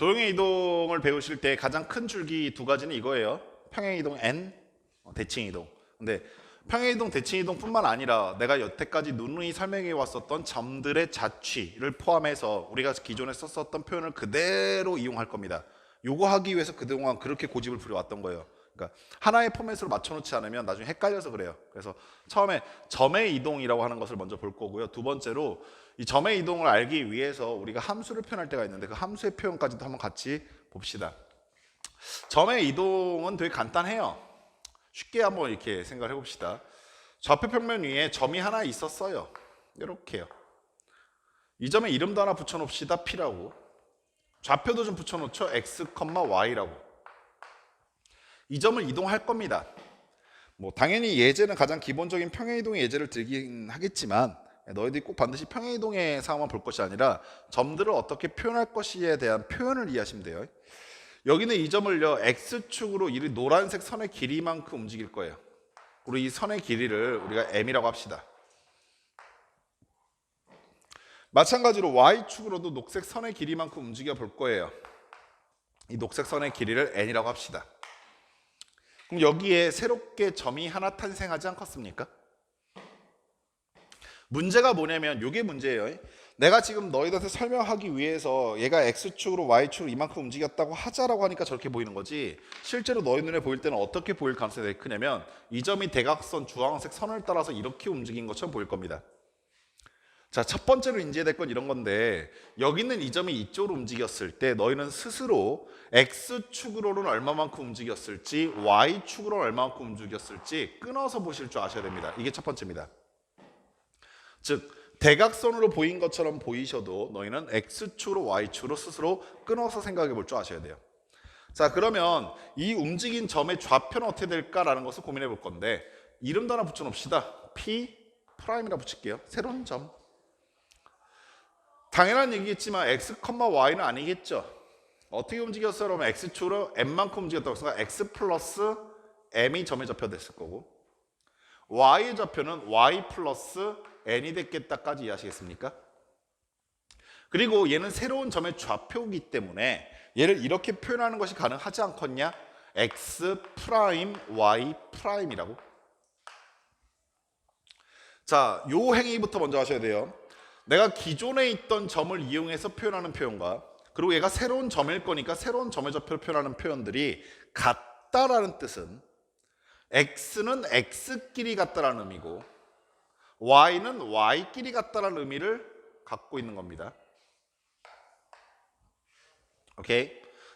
도형의 이동을 배우실 때 가장 큰 줄기 두 가지는 이거예요. 평행 이동 N, 대칭 이동. 근데 평행 이동, 대칭 이동뿐만 아니라 내가 여태까지 누누이 설명해 왔었던 점들의 자취를 포함해서 우리가 기존에 썼었던 표현을 그대로 이용할 겁니다. 요거 하기 위해서 그동안 그렇게 고집을 부려왔던 거예요. 그러니까 하나의 포맷으로 맞춰놓지 않으면 나중에 헷갈려서 그래요. 그래서 처음에 점의 이동이라고 하는 것을 먼저 볼 거고요. 두 번째로 이 점의 이동을 알기 위해서 우리가 함수를 표현할 때가 있는데 그 함수의 표현까지도 한번 같이 봅시다. 점의 이동은 되게 간단해요. 쉽게 한번 이렇게 생각을 해봅시다. 좌표 평면 위에 점이 하나 있었어요. 이렇게요. 이 점에 이름도 하나 붙여놓읍시다. P라고. 좌표도 좀 붙여놓죠. X, Y라고. 이 점을 이동할 겁니다. 뭐 당연히 예제는 가장 기본적인 평행이동의 예제를 들긴 하겠지만 너희들이 꼭 반드시 평행이동의 상황만 볼 것이 아니라 점들을 어떻게 표현할 것이에 대한 표현을 이해하시면 돼요. 여기는 이 점을요 X축으로 이 노란색 선의 길이만큼 움직일 거예요. 우리 이 선의 길이를 우리가 M이라고 합시다. 마찬가지로 Y축으로도 녹색 선의 길이만큼 움직여 볼 거예요. 이 녹색 선의 길이를 N이라고 합시다. 그럼 여기에 새롭게 점이 하나 탄생하지 않겠습니까? 문제가 뭐냐면 이게 문제예요. 내가 지금 너희들한테 설명하기 위해서 얘가 X축으로 Y축으로 이만큼 움직였다고 하자라고 하니까 저렇게 보이는 거지, 실제로 너희 눈에 보일 때는 어떻게 보일 가능성이 되게 크냐면 이 점이 대각선 주황색 선을 따라서 이렇게 움직인 것처럼 보일 겁니다. 자, 첫 번째로 인지해야 될 건 이런 건데, 여기 있는 이 점이 이쪽으로 움직였을 때 너희는 스스로 X축으로는 얼마만큼 움직였을지 Y축으로는 얼마만큼 움직였을지 끊어서 보실 줄 아셔야 됩니다. 이게 첫 번째입니다. 즉 대각선으로 보인 것처럼 보이셔도 너희는 X축으로 Y축으로 스스로 끊어서 생각해 볼 줄 아셔야 돼요. 자, 그러면 이 움직인 점의 좌표는 어떻게 될까라는 것을 고민해 볼 건데, 이름도 하나 붙여놓읍시다. P 프라임이라 붙일게요. 새로운 점. 당연한 얘기겠지만 X, Y는 아니겠죠. 어떻게 움직였어요? 그러면 X축으로 M만큼 움직였다고 했으니까 X 플러스 M이 점의 좌표가 됐을 거고, Y의 좌표는 Y 플러스 N이 됐겠다까지 이해하시겠습니까? 그리고 얘는 새로운 점의 좌표이기 때문에 얘를 이렇게 표현하는 것이 가능하지 않겠냐? X 프라임 Y 프라임이라고. 자, 요 행위부터 먼저 하셔야 돼요. 내가 기존에 있던 점을 이용해서 표현하는 표현과, 그리고 얘가 새로운 점일 거니까 새로운 점의 좌표를 표현하는 표현들이 같다라는 뜻은 X는 X끼리 같다라는 의미고 Y는 Y끼리 같다라는 의미를 갖고 있는 겁니다. 오케이?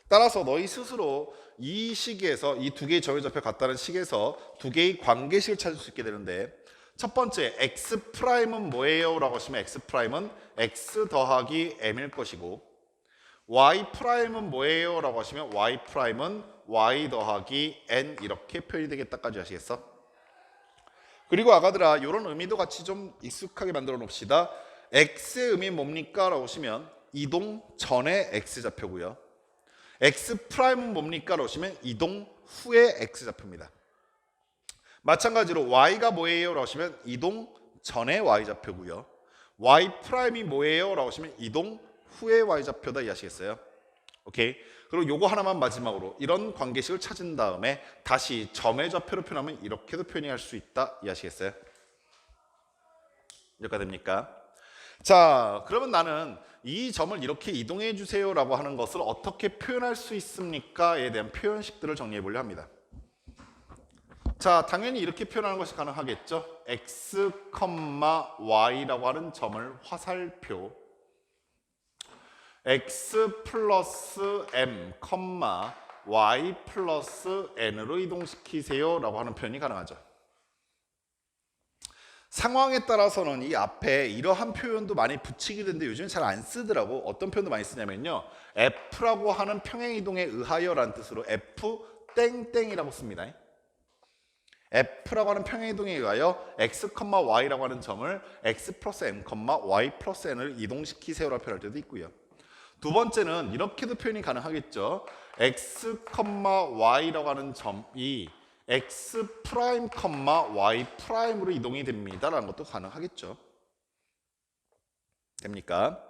따라서 너희 스스로 이 식에서 이 두 개의 점의 좌표 같다는 식에서 두 개의 관계식을 찾을 수 있게 되는데, 첫 번째 X 프라임은 뭐예요? 라고 하시면 X 프라임은 X 더하기 M일 것이고, Y 프라임은 뭐예요? 라고 하시면 Y 프라임은 Y 더하기 N 이렇게 표현이 되겠다까지 하시겠어? 그리고 아가들아, 이런 의미도 같이 좀 익숙하게 만들어 놓읍시다. X의 의미는 뭡니까? 라고 하시면 이동 전의 X 좌표고요. X 프라임은 뭡니까? 라고 하시면 이동 후의 X 좌표입니다. 마찬가지로 Y가 뭐예요? 라고 하시면 이동 전의 Y 좌표고요. Y 프라임이 뭐예요? 라고 하시면 이동 후의 Y 좌표다 이해하시겠어요? 오케이. 그리고 요거 하나만 마지막으로 이런 관계식을 찾은 다음에 다시 점의 좌표로 표현하면 이렇게도 표현할 수 있다 이해하시겠어요? 여기까지 됩니까? 자, 그러면 나는 이 점을 이렇게 이동해 주세요 라고 하는 것을 어떻게 표현할 수 있습니까?에 대한 표현식들을 정리해 보려 합니다. 자, 당연히 이렇게 표현하는 것이 가능하겠죠. X, Y라고 하는 점을 화살표 X 플러스 M, Y 플러스 N으로 이동시키세요 라고 하는 표현이 가능하죠. 상황에 따라서는 이 앞에 이러한 표현도 많이 붙이게 되는데 요즘 잘 안 쓰더라고. 어떤 표현도 많이 쓰냐면요, F라고 하는 평행이동에 의하여 라는 뜻으로 F 땡땡이라고 씁니다. F라고 하는 평행이동에 의하여 X, Y라고 하는 점을 X 플러스 M, Y 플러스 N을 이동시키세요라고 표현할 때도 있고요. 두 번째는 이렇게도 표현이 가능하겠죠. X, Y라고 하는 점이 X 프라임, Y 프라임으로 이동이 됩니다 라는 것도 가능하겠죠. 됩니까?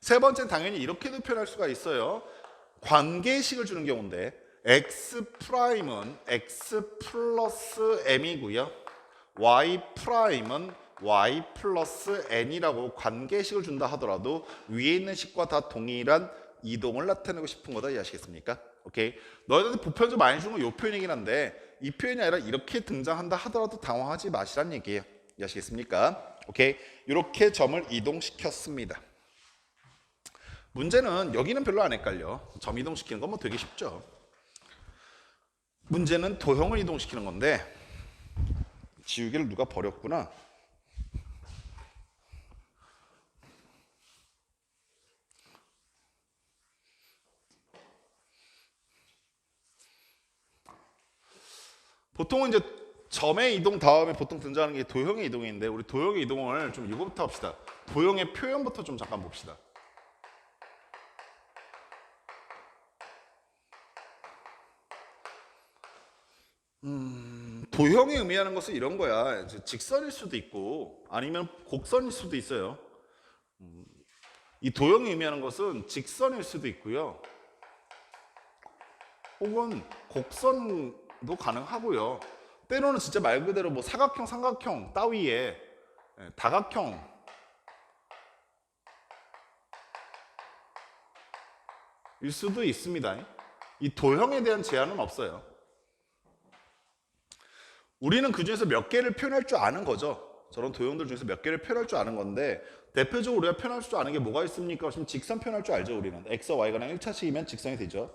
세 번째는 당연히 이렇게도 표현할 수가 있어요. 관계식을 주는 경우인데 x 프라임은 x 플러스 m이고요. y 프라임은 y 플러스 n이라고 관계식을 준다 하더라도 위에 있는 식과 다 동일한 이동을 나타내고 싶은 거다 이해하시겠습니까? 오케이. 너희들한테 보편적으로 많이 주는 건 이 표현이긴 한데 이 표현이 아니라 이렇게 등장한다 하더라도 당황하지 마시란 얘기예요. 이해하시겠습니까? 오케이. 이렇게 점을 이동시켰습니다. 문제는 여기는 별로 안 헷갈려. 점 이동시키는 건 뭐 되게 쉽죠. 문제는 도형을 이동시키는 건데 지우개를 누가 버렸구나. 보통은 이제 점의 이동 다음에 보통 등장하는 게 도형의 이동인데 우리 도형의 이동을 좀 이거부터 합시다. 도형의 표현부터 좀 잠깐 봅시다. 도형이 의미하는 것은 이런 거야. 직선일 수도 있고 아니면 곡선일 수도 있어요. 이 도형이 의미하는 것은 직선일 수도 있고요. 혹은 곡선도 가능하고요. 때로는 진짜 말 그대로 뭐 사각형, 삼각형 따위에 다각형 일 수도 있습니다. 이 도형에 대한 제한은 없어요. 우리는 그 중에서 몇 개를 표현할 줄 아는 거죠. 저런 도형들 중에서 몇 개를 표현할 줄 아는 건데 대표적으로 우리가 표현할 줄 아는 게 뭐가 있습니까? 지금 직선 표현할 줄 알죠. 우리는 X와 Y가랑 1차식이면 직선이 되죠.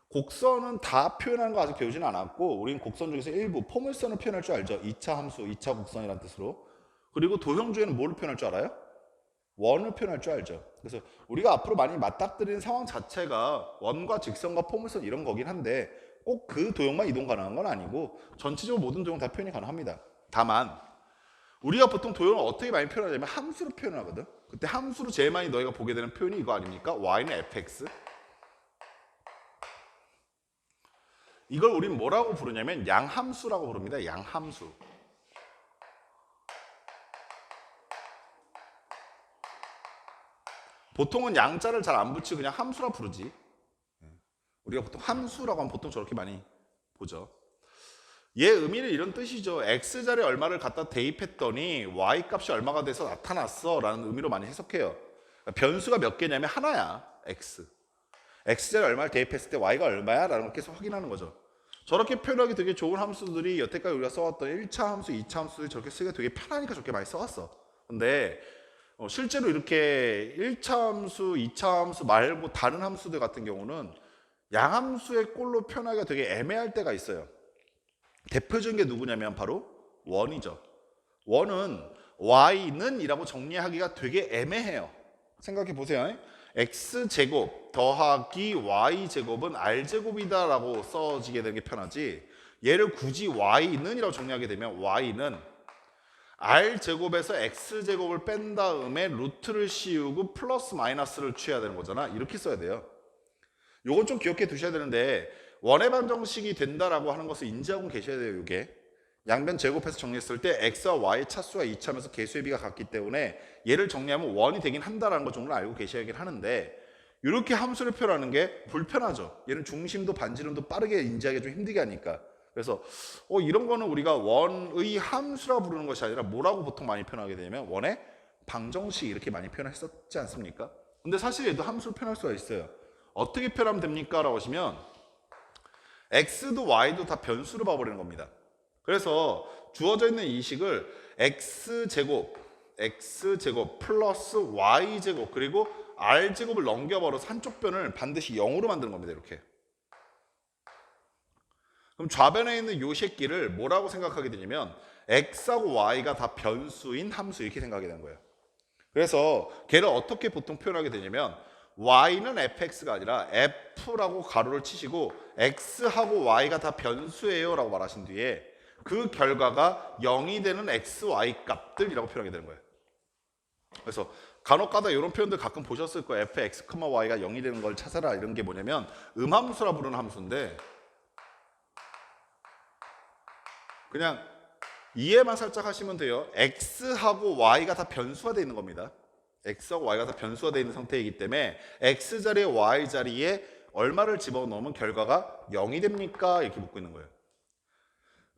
곡선은 다 표현하는 거 아직 배우지는 않았고 우리는 곡선 중에서 일부 포물선을 표현할 줄 알죠. 2차 함수, 2차 곡선이라는 뜻으로. 그리고 도형 중에는 뭐를 표현할 줄 알아요? 원을 표현할 줄 알죠. 그래서 우리가 앞으로 많이 맞닥뜨리는 상황 자체가 원과 직선과 포물선 이런 거긴 한데 꼭 그 도형만 이동 가능한 건 아니고 전체적으로 모든 도형 다 표현이 가능합니다. 다만 우리가 보통 도형을 어떻게 많이 표현하냐면 함수로 표현하거든. 그때 함수로 제일 많이 너희가 보게 되는 표현이 이거 아닙니까? y는 fx. 이걸 우리는 뭐라고 부르냐면 양함수라고 부릅니다. 양함수. 보통은 양자를 잘 안 붙이고 그냥 함수라 부르지. 우리가 보통 함수라고 하면 보통 저렇게 많이 보죠. 얘 의미는 이런 뜻이죠. x자리에 얼마를 갖다 대입했더니 y 값이 얼마가 돼서 나타났어 라는 의미로 많이 해석해요. 변수가 몇 개냐면 하나야. x. x자리에 얼마를 대입했을 때 y가 얼마야? 라는 걸 계속 확인하는 거죠. 저렇게 표현하기 되게 좋은 함수들이 여태까지 우리가 써왔던 1차 함수, 2차 함수들이 저렇게 쓰기가 되게 편하니까 저렇게 많이 써왔어. 근데 실제로 이렇게 1차 함수, 2차 함수 말고 다른 함수들 같은 경우는 양함수의 꼴로 표현하기가 되게 애매할 때가 있어요. 대표적인 게 누구냐면 바로 원이죠. 원은 y는 이라고 정리하기가 되게 애매해요. 생각해 보세요. x제곱 더하기 y제곱은 r제곱이다 라고 써지게 되는 게 편하지 얘를 굳이 y는 이라고 정리하게 되면 y는 r제곱에서 x제곱을 뺀 다음에 루트를 씌우고 플러스 마이너스를 취해야 되는 거잖아. 이렇게 써야 돼요. 요건 좀 기억해 두셔야 되는데 원의 반정식이 된다라고 하는 것을 인지하고 계셔야 돼요. 이게 양변 제곱해서 정리했을 때 x와 y의 차수가 이차면서 개수의 비가 같기 때문에 얘를 정리하면 원이 되긴 한다라는 것 정도는 알고 계셔야긴 하는데 이렇게 함수를 표현하는 게 불편하죠. 얘는 중심도 반지름도 빠르게 인지하기 좀 힘들게 하니까. 그래서 이런 거는 우리가 원의 함수라 부르는 것이 아니라 뭐라고 보통 많이 표현하게 되냐면 원의 방정식 이렇게 많이 표현했었지 않습니까? 근데 사실 얘도 함수로 표현할 수가 있어요. 어떻게 표현하면 됩니까? 라고 하시면 x도 y도 다 변수로 봐버리는 겁니다. 그래서 주어져 있는 이 식을 x제곱 플러스 y제곱 그리고 r제곱을 넘겨버려서 한쪽 변을 반드시 0으로 만드는 겁니다. 이렇게. 그럼 좌변에 있는 이 새끼를 뭐라고 생각하게 되냐면 x하고 y가 다 변수인 함수 이렇게 생각하게 되는 거예요. 그래서 걔를 어떻게 보통 표현하게 되냐면 y는 fx가 아니라 f라고 가로를 치시고 x하고 y가 다 변수예요 라고 말하신 뒤에 그 결과가 0이 되는 x, y 값들이라고 표현하게 되는 거예요. 그래서 간혹가다 이런 표현들 가끔 보셨을 거예요. fx, y가 0이 되는 걸 찾아라 이런 게 뭐냐면 음함수라 부르는 함수인데 그냥 이해만 살짝 하시면 돼요. x하고 y가 다 변수가 되어 있는 겁니다. x하고 y가 다 변수가 되어 있는 상태이기 때문에 x자리에 y자리에 얼마를 집어넣으면 결과가 0이 됩니까? 이렇게 묻고 있는 거예요.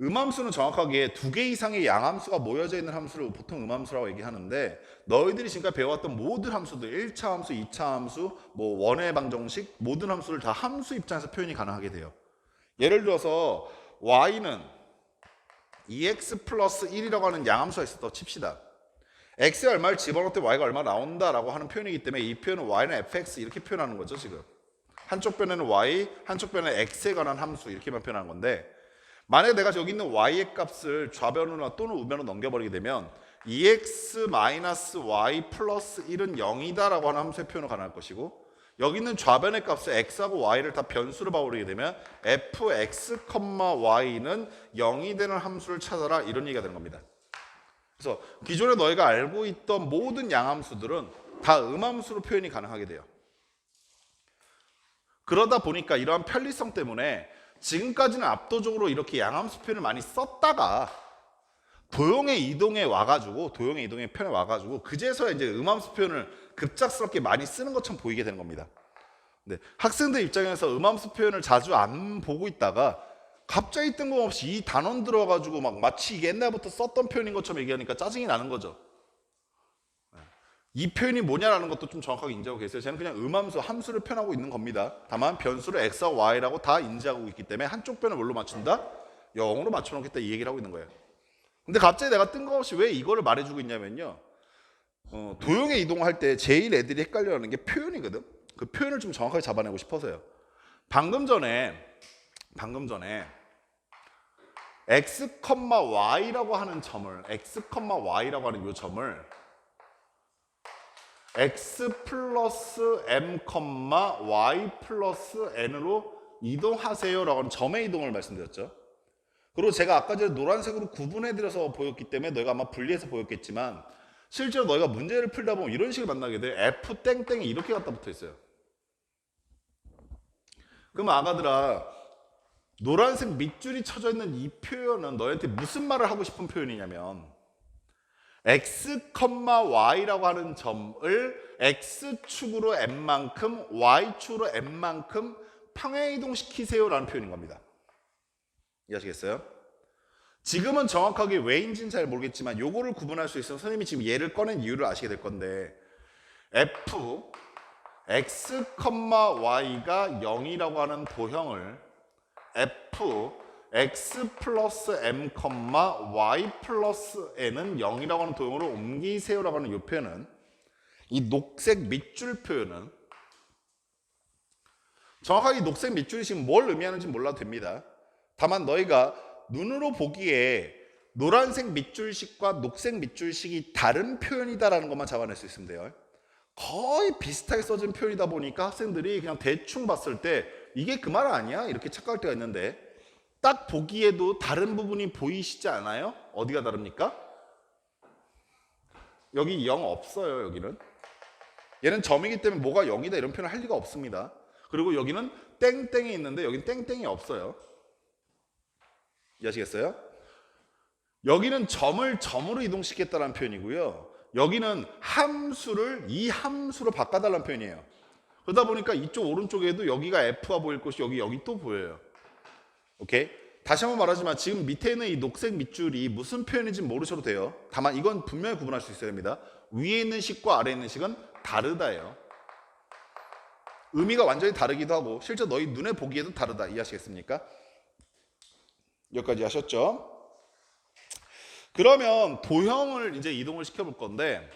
음함수는 정확하게 두 개 이상의 양함수가 모여져 있는 함수를 보통 음함수라고 얘기하는데, 너희들이 지금까지 배워왔던 모든 함수들, 1차 함수, 2차 함수, 뭐 원의 방정식, 모든 함수를 다 함수 입장에서 표현이 가능하게 돼요. 예를 들어서 y는 2x 플러스 1이라고 하는 양함수가 있었다고 칩시다. x에 얼마를 집어넣을 때 y가 얼마 나온다라고 하는 표현이기 때문에 이 표현은 y는 fx 이렇게 표현하는 거죠. 지금 한쪽 변에는 y, 한쪽 변에는 x에 관한 함수 이렇게만 표현하는 건데, 만약에 내가 저기 있는 y의 값을 좌변으로 또는 우변으로 넘겨버리게 되면 2x-y 플러스 1은 0이다 라고 하는 함수의 표현을 가능할 것이고, 여기 있는 좌변의 값을 x하고 y를 다 변수로 바꾸게 되면 fx, y는 0이 되는 함수를 찾아라, 이런 얘기가 되는 겁니다. 그래서 기존에 너희가 알고 있던 모든 양함수들은 다 음함수로 표현이 가능하게 돼요. 그러다 보니까 이러한 편리성 때문에 지금까지는 압도적으로 이렇게 양함수 표현을 많이 썼다가 도형의 이동에 와가지고, 도형의 이동의 표현에 와가지고 그제서야 이제 음함수 표현을 급작스럽게 많이 쓰는 것처럼 보이게 되는 겁니다. 근데 학생들 입장에서 음함수 표현을 자주 안 보고 있다가 갑자기 뜬금없이 이 단원 들어가지고 막 마치 이게 옛날부터 썼던 표현인 것처럼 얘기하니까 짜증이 나는 거죠. 이 표현이 뭐냐라는 것도 좀 정확하게 인지하고 계세요. 저는 그냥 음함수, 함수를 표현하고 있는 겁니다. 다만 변수를 x와 y라고 다 인지하고 있기 때문에 한쪽 변을 뭘로 맞춘다? 0으로 맞춰놓겠다, 이 얘기를 하고 있는 거예요. 근데 갑자기 내가 뜬금없이 왜 이거를 말해주고 있냐면요, 도형에 이동할 때 제일 애들이 헷갈려하는 게 표현이거든. 그 표현을 좀 정확하게 잡아내고 싶어서요. 방금 전에 x, y라고 하는 점을, x,y라고 하는 이 점을 x 플러스 m, y 플러스 n으로 이동하세요 라고 하는 점의 이동을 말씀드렸죠. 그리고 제가 아까 전에 노란색으로 구분해드려서 보였기 때문에 너희가 아마 분리해서 보였겠지만, 실제로 너희가 문제를 풀다 보면 이런 식을 만나게 돼. f 땡땡이 이렇게 갖다 붙어 있어요. 그러면 아가들아, 노란색 밑줄이 쳐져 있는 이 표현은 너희한테 무슨 말을 하고 싶은 표현이냐면, x, y라고 하는 점을 x축으로 n만큼, y축으로 n만큼 평행이동시키세요 라는 표현인 겁니다. 이해하시겠어요? 지금은 정확하게 왜인지는 잘 모르겠지만 요거를 구분할 수 있어서 선생님이 지금 얘를 꺼낸 이유를 아시게 될 건데, f, x, y가 0이라고 하는 도형을 f, x 플러스 m, y 플러스 n은 0이라고 하는 도형으로 옮기세요라고 하는 이 표현은, 이 녹색 밑줄 표현은 정확하게 이 녹색 밑줄이 지금 뭘 의미하는지 몰라도 됩니다. 다만 너희가 눈으로 보기에 노란색 밑줄식과 녹색 밑줄식이 다른 표현이다라는 것만 잡아낼 수 있으면 돼요. 거의 비슷하게 써진 표현이다 보니까 학생들이 그냥 대충 봤을 때 이게 그 말 아니야? 이렇게 착각할 때가 있는데, 딱 보기에도 다른 부분이 보이시지 않아요? 어디가 다릅니까? 여기 0 없어요. 여기는 얘는 점이기 때문에 뭐가 0이다 이런 표현을 할 리가 없습니다. 그리고 여기는 땡땡이 있는데 여긴 땡땡이 없어요. 이해하시겠어요? 여기는 점을 점으로 이동시켰다는 표현이고요, 여기는 함수를 이 함수로 바꿔달라는 표현이에요. 그러다 보니까 이쪽 오른쪽에도 여기가 f가 보일 것이 여기 또 보여요. 오케이? 다시 한번 말하지만 지금 밑에 있는 이 녹색 밑줄이 무슨 표현인지 모르셔도 돼요. 다만 이건 분명히 구분할 수 있어야 됩니다. 위에 있는 식과 아래에 있는 식은 다르다예요. 의미가 완전히 다르기도 하고 실제 너희 눈에 보기에도 다르다. 이해하시겠습니까? 여기까지 하셨죠? 그러면 도형을 이제 이동을 시켜볼 건데,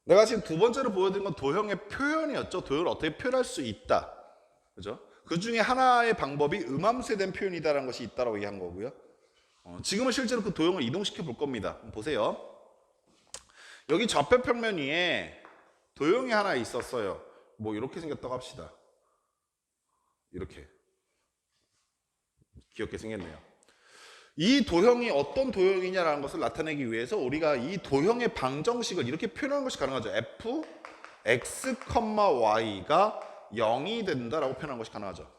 내가 지금 두 번째로 보여드린 건 도형의 표현이었죠. 도형을 어떻게 표현할 수 있다. 그죠? 그 중에 하나의 방법이 음함수에 대한 표현이다라는 것이 있다라고 얘기한 거고요. 지금은 실제로 그 도형을 이동시켜 볼 겁니다. 보세요. 여기 좌표 평면 위에 도형이 하나 있었어요. 뭐 이렇게 생겼다고 합시다. 이렇게 귀엽게 생겼네요. 이 도형이 어떤 도형이냐라는 것을 나타내기 위해서 우리가 이 도형의 방정식을 이렇게 표현하는 것이 가능하죠. f, x, y가 0이 된다라고 표현하는 것이 가능하죠.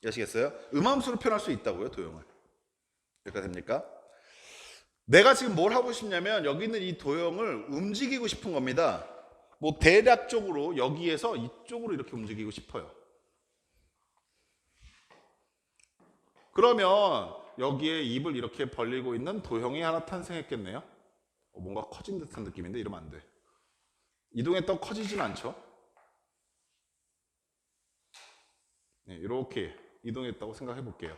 아시겠어요? 음함수로 표현할 수 있다고요, 도형을. 여기까지 됩니까? 내가 지금 뭘 하고 싶냐면 여기 있는 이 도형을 움직이고 싶은 겁니다. 뭐 대략적으로 여기에서 이쪽으로 이렇게 움직이고 싶어요. 그러면 여기에 입을 이렇게 벌리고 있는 도형이 하나 탄생했겠네요. 뭔가 커진 듯한 느낌인데 이러면 안 돼. 이동했다고 커지진 않죠. 네, 이렇게 이동했다고 생각해 볼게요.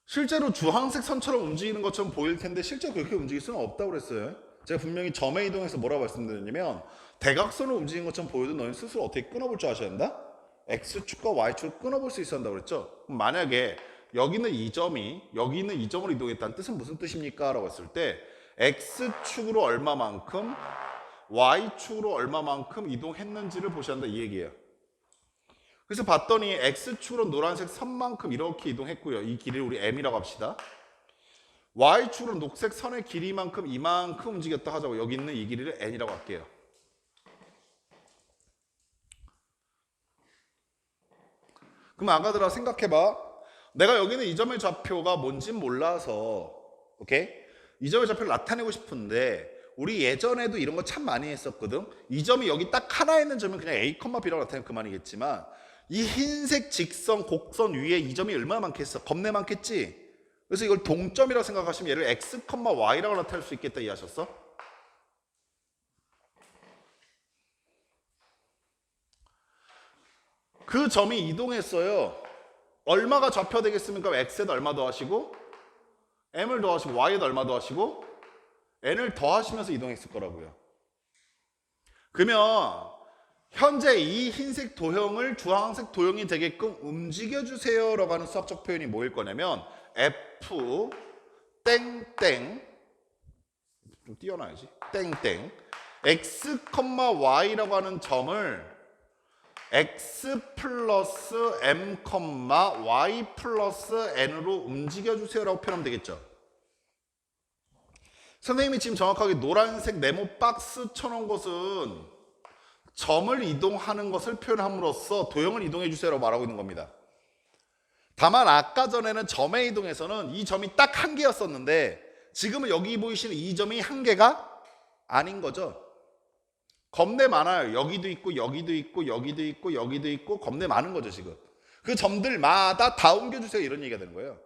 실제로 주황색 선처럼 움직이는 것처럼 보일 텐데 실제로 그렇게 움직일 수는 없다고 그랬어요. 제가 분명히 점에 이동해서 뭐라고 말씀드렸냐면 대각선으로 움직이는 것처럼 보여도 너희 스스로 어떻게 끊어볼 줄 아셔야 한다? X축과 Y축을 끊어볼 수 있어야 한다고 그랬죠. 그럼 만약에 여기 있는 이 점이 여기 있는 이 점으로 이동했다는 뜻은 무슨 뜻입니까? 라고 했을 때 X축으로 얼마만큼 Y축으로 얼마만큼 이동했는지를 보셔야 한다 이 얘기예요. 그래서 봤더니 X축으로 노란색 선만큼 이렇게 이동했고요. 이 길이를 우리 M이라고 합시다. Y축으로 녹색 선의 길이만큼 이만큼 움직였다 하자고. 여기 있는 이 길이를 N이라고 할게요. 그럼 아가들아 생각해봐. 내가 여기 있는 이 점의 좌표가 뭔진 몰라서 오케이? 이 점의 좌표를 나타내고 싶은데 우리 예전에도 이런 거 참 많이 했었거든. 이 점이 여기 딱 하나 있는 점은 그냥 A, B라고 나타내면 그만이겠지만 이 흰색 직선 곡선 위에 이 점이 얼마나 많겠어? 겁내 많겠지? 그래서 이걸 동점이라고 생각하시면 얘를 X, Y라고 나타낼 수 있겠다 이해하셨어? 그 점이 이동했어요. 얼마가 좌표 되겠습니까? X에다 얼마 더하시고 M을 더하시고 Y에다 얼마 더하시고 N을 더하시면서 이동했을 거라고요. 그러면 현재 이 흰색 도형을 주황색 도형이 되게끔 움직여주세요 라고 하는 수학적 표현이 뭐일 거냐면 F 땡땡 좀 띄워놔야지 땡땡 X, Y라고 하는 점을 X 플러스 M, Y 플러스 N으로 움직여주세요 라고 표현하면 되겠죠. 선생님이 지금 정확하게 노란색 네모 박스 쳐놓은 것은 점을 이동하는 것을 표현함으로써 도형을 이동해 주세요라고 말하고 있는 겁니다. 다만 아까 전에는 점의 이동에서는 이 점이 딱 한 개였었는데 지금은 여기 보이시는 이 점이 한 개가 아닌 거죠. 겁내 많아요. 여기도 있고 여기도 있고 여기도 있고 여기도 있고 겁내 많은 거죠 지금. 그 점들마다 다 옮겨주세요 이런 얘기가 되는 거예요.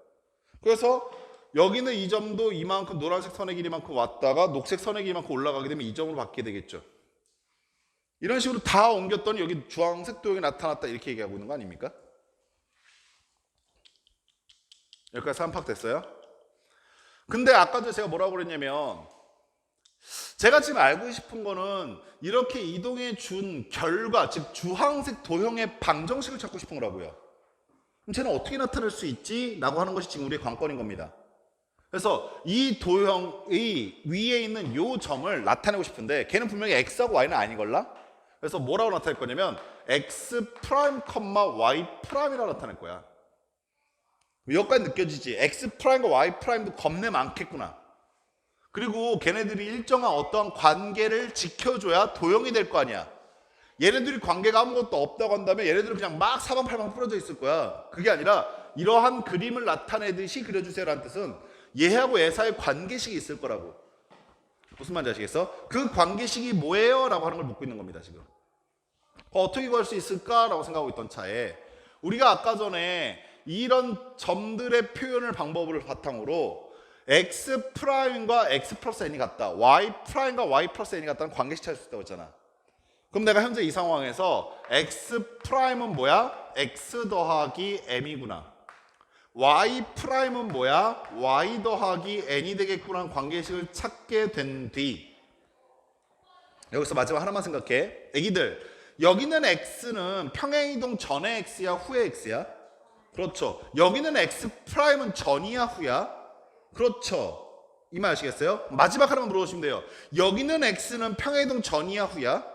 그래서 여기는 이 점도 이만큼 노란색 선의 길이만큼 왔다가 녹색 선의 길이만큼 올라가게 되면 이 점으로 바뀌게 되겠죠. 이런 식으로 다 옮겼더니 여기 주황색 도형이 나타났다 이렇게 얘기하고 있는 거 아닙니까? 여기까지 산파됐어요? 근데 아까 전에 제가 뭐라고 그랬냐면 제가 지금 알고 싶은 거는 이렇게 이동해 준 결과 즉 주황색 도형의 방정식을 찾고 싶은 거라고요. 그럼 쟤는 어떻게 나타낼 수 있지? 라고 하는 것이 지금 우리의 관건인 겁니다. 그래서 이 도형의 위에 있는 이 점을 나타내고 싶은데 걔는 분명히 X하고 Y는 아니걸라? 그래서 뭐라고 나타낼 거냐면 X 프라임, Y 프라임이라고 나타낼 거야. 여기까지 느껴지지? X 프라임과 Y 프라임도 겁내 많겠구나. 그리고 걔네들이 일정한 어떠한 관계를 지켜줘야 도형이 될 거 아니야. 얘네들이 관계가 아무것도 없다고 한다면 얘네들은 그냥 막 사방팔방 뿌려져 있을 거야. 그게 아니라 이러한 그림을 나타내듯이 그려주세요라는 뜻은 얘하고 얘 사이에 관계식이 있을 거라고. 무슨 말인지 아시겠어? 그 관계식이 뭐예요? 라고 하는 걸 묻고 있는 겁니다 지금. 어떻게 구할 수 있을까? 라고 생각하고 있던 차에 우리가 아까 전에 이런 점들의 표현을 방법을 바탕으로 X 프라임과 X 플러스 N이 같다, Y 프라임과 Y 플러스 N이 같다는 관계식 찾을 수 있다고 했잖아. 그럼 내가 현재 이 상황에서 X 프라임은 뭐야? X 더하기 M이구나. Y 프라임은 뭐야? Y 더하기 N이 되겠구나 하는 관계식을 찾게 된 뒤 여기서 마지막 하나만 생각해. 애기들, 여기는 X는 평행이동 전의 X야 후의 X야? 그렇죠. 여기는 X 프라임은 전이야 후야? 그렇죠. 이 말 아시겠어요? 마지막 하나만 물어보시면 돼요. 여기는 X는 평행이동 전이야 후야?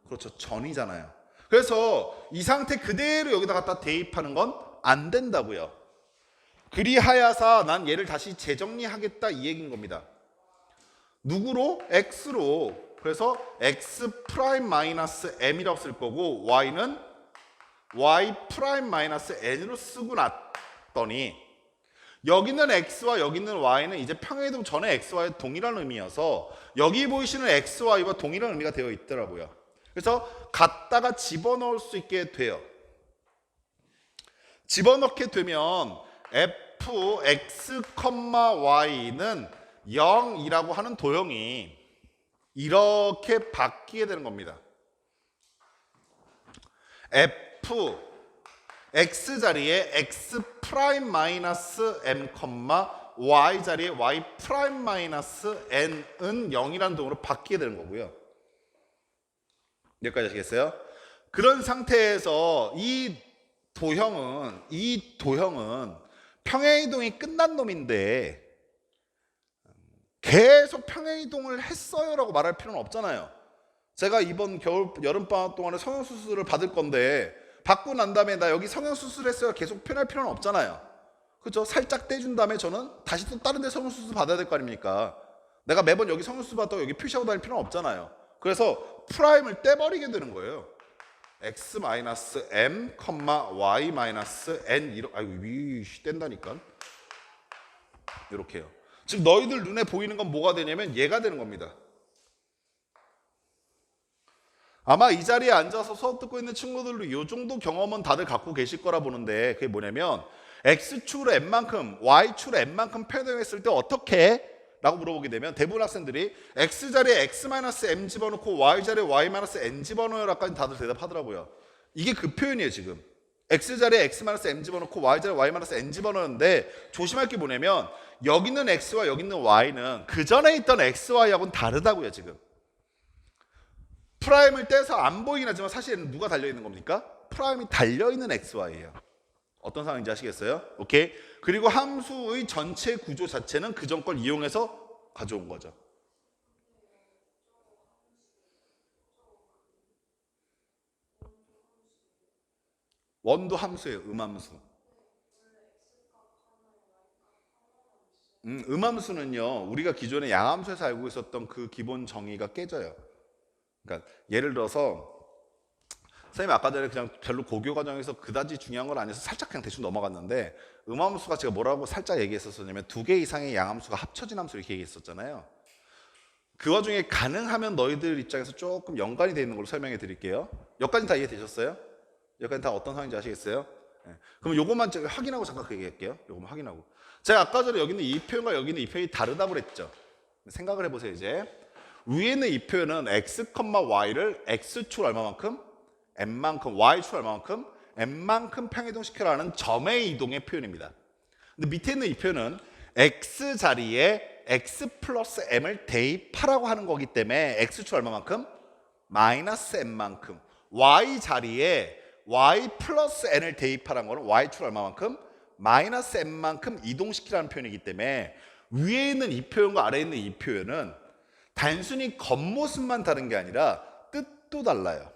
그렇죠. 전이잖아요. 그래서 이 상태 그대로 여기다 갖다 대입하는 건 안 된다고요. 그리하여서 난 얘를 다시 재정리하겠다 이 얘기인 겁니다. 누구로? x로. 그래서 x 프라임 마이너스 m이라고 쓸 거고 y는 y 프라임 마이너스 n으로 쓰고 났더니 여기는 x와 여기는 y는 이제 평행이동 전에 x와의 동일한 의미여서 여기 보이시는 xy와 동일한 의미가 되어 있더라고요. 그래서 갖다가 집어넣을 수 있게 돼요. 집어넣게 되면 fx, y는 0이라고 하는 도형이 이렇게 바뀌게 되는 겁니다. f x 자리에 x 프라임 마이너스 m, y 자리에 y 프라임 마이너스 n은 0이라는 도형으로 바뀌게 되는 거고요. 여기까지 아시겠어요? 그런 상태에서 이 도형은 평행이동이 끝난 놈인데 계속 평행이동을 했어요라고 말할 필요는 없잖아요. 제가 이번 여름방학 동안에 성형수술을 받을 건데 받고 난 다음에 나 여기 성형수술했어요 계속 표현할 필요는 없잖아요. 그렇죠? 살짝 떼준 다음에 저는 다시 또 다른 데 성형수술 받아야 될 거 아닙니까? 내가 매번 여기 성형수술 받다가 여기 표시하고 다닐 필요는 없잖아요. 그래서 프라임을 떼버리게 되는 거예요. x-m, y-n 아이고 위 뗀다니까. 이렇게요. 즉 너희들 눈에 보이는 건 뭐가 되냐면 얘가 되는 겁니다. 아마 이 자리에 앉아서 수업 듣고 있는 친구들도 이 정도 경험은 다들 갖고 계실 거라 보는데 그게 뭐냐면 x축으로 n만큼 y축으로 n만큼 표현했을 때 어떻게? 라고 물어보게 되면 대부분 학생들이 x자리에 x-m 집어넣고 y자리에 y-n 집어넣어요 라까지 다들 대답하더라고요. 이게 그 표현이에요 지금. x자리에 x-m 집어넣고 y자리에 y-n 집어넣는데 조심할 게 뭐냐면 여기는 x와 여기는 y는 그 전에 있던 x, y하고는 다르다고요 지금. 프라임을 떼서 안 보이긴 하지만 사실은 누가 달려있는 겁니까? 프라임이 달려있는 x, y예요. 어떤 상황인지 아시겠어요? 오케이. 그리고 함수의 전체 구조 자체는 그 전 걸 이용해서 가져온 거죠. 원도 함수예요. 음함수. 음함수는요. 우리가 기존에 양함수에서 알고 있었던 그 기본 정의가 깨져요. 그러니까 예를 들어서 선생님이 아까 전에 그냥 별로 고교 과정에서 그다지 중요한 건 아니어서 살짝 그냥 대충 넘어갔는데 음함수가 제가 뭐라고 살짝 얘기했었냐면 2개 이상의 양함수가 합쳐진 함수 이렇게 얘기했었잖아요. 그 와중에 가능하면 너희들 입장에서 조금 연관이 되어 있는 걸로 설명해 드릴게요. 여기까지 다 이해되셨어요? 여기까지 다 어떤 상황인지 아시겠어요? 네. 그럼 요것만 제가 확인하고 잠깐 얘기할게요. 요것만 확인하고. 제가 아까 전에 여기 있는 이 표현과 여기 있는 이 표현이 다르다고 그랬죠. 생각을 해보세요 이제. 위에 있는 이 표현은 x, y를 x축 얼마만큼? m만큼, y축 얼마만큼? m만큼 평이동시켜라는 점의 이동의 표현입니다. 근데 밑에 있는 이 표현은 x 자리에 x 플러스 m을 대입하라고 하는 거기 때문에 x축 얼마만큼? 마이너스 m만큼. y 자리에 y 플러스 n을 대입하라는 거는 y축 얼마만큼? 마이너스 m만큼 이동시키라는 표현이기 때문에 위에 있는 이 표현과 아래에 있는 이 표현은 단순히 겉모습만 다른 게 아니라 뜻도 달라요.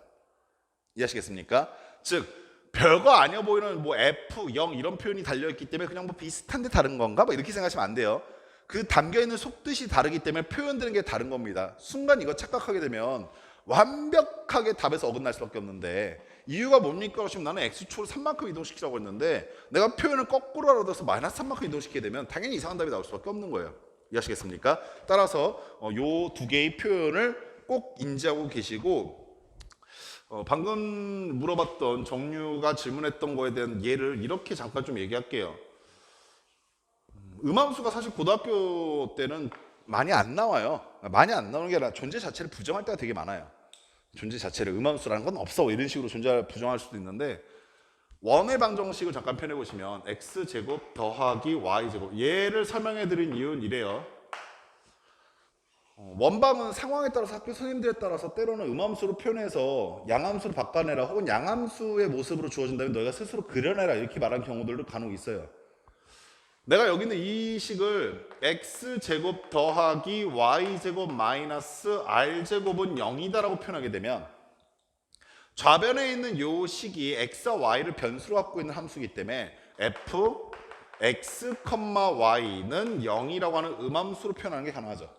이해하시겠습니까? 즉 별거 아니어 보이는 뭐 F, 0 이런 표현이 달려있기 때문에 그냥 뭐 비슷한데 다른 건가? 뭐 이렇게 생각하시면 안 돼요. 그 담겨있는 속뜻이 다르기 때문에 표현되는 게 다른 겁니다. 순간 이거 착각하게 되면 완벽하게 답에서 어긋날 수밖에 없는데 이유가 뭡니까? 그러시면 나는 X축으로 3만큼 이동시키라고 했는데 내가 표현을 거꾸로 알아들어서 마이너스 3만큼 이동시키게 되면 당연히 이상한 답이 나올 수밖에 없는 거예요. 이해하시겠습니까? 따라서 요 두 개의 표현을 꼭 인지하고 계시고 방금 물어봤던 정유가 질문했던 거에 대한 예를 이렇게 잠깐 좀 얘기할게요. 음함수가 사실 고등학교 때는 많이 안 나와요. 많이 안 나오는 게 아니라 존재 자체를 부정할 때가 되게 많아요. 존재 자체를 음함수라는 건 없어 이런 식으로 존재를 부정할 수도 있는데 원의 방정식을 잠깐 펴내 보시면 x제곱 더하기 y제곱 얘를 설명해 드린 이유는 이래요. 원방은 상황에 따라서 학교 선생님들에 따라서 때로는 음함수로 표현해서 양함수로 바꿔내라 혹은 양함수의 모습으로 주어진다면 너희가 스스로 그려내라 이렇게 말하는 경우들도 간혹 있어요. 내가 여기 있는 이 식을 x제곱 더하기 y제곱 마이너스 r제곱은 0이다 라고 표현하게 되면 좌변에 있는 요 식이 x와 y를 변수로 갖고 있는 함수이기 때문에 f x, y는 0이라고 하는 음함수로 표현하는 게 가능하죠.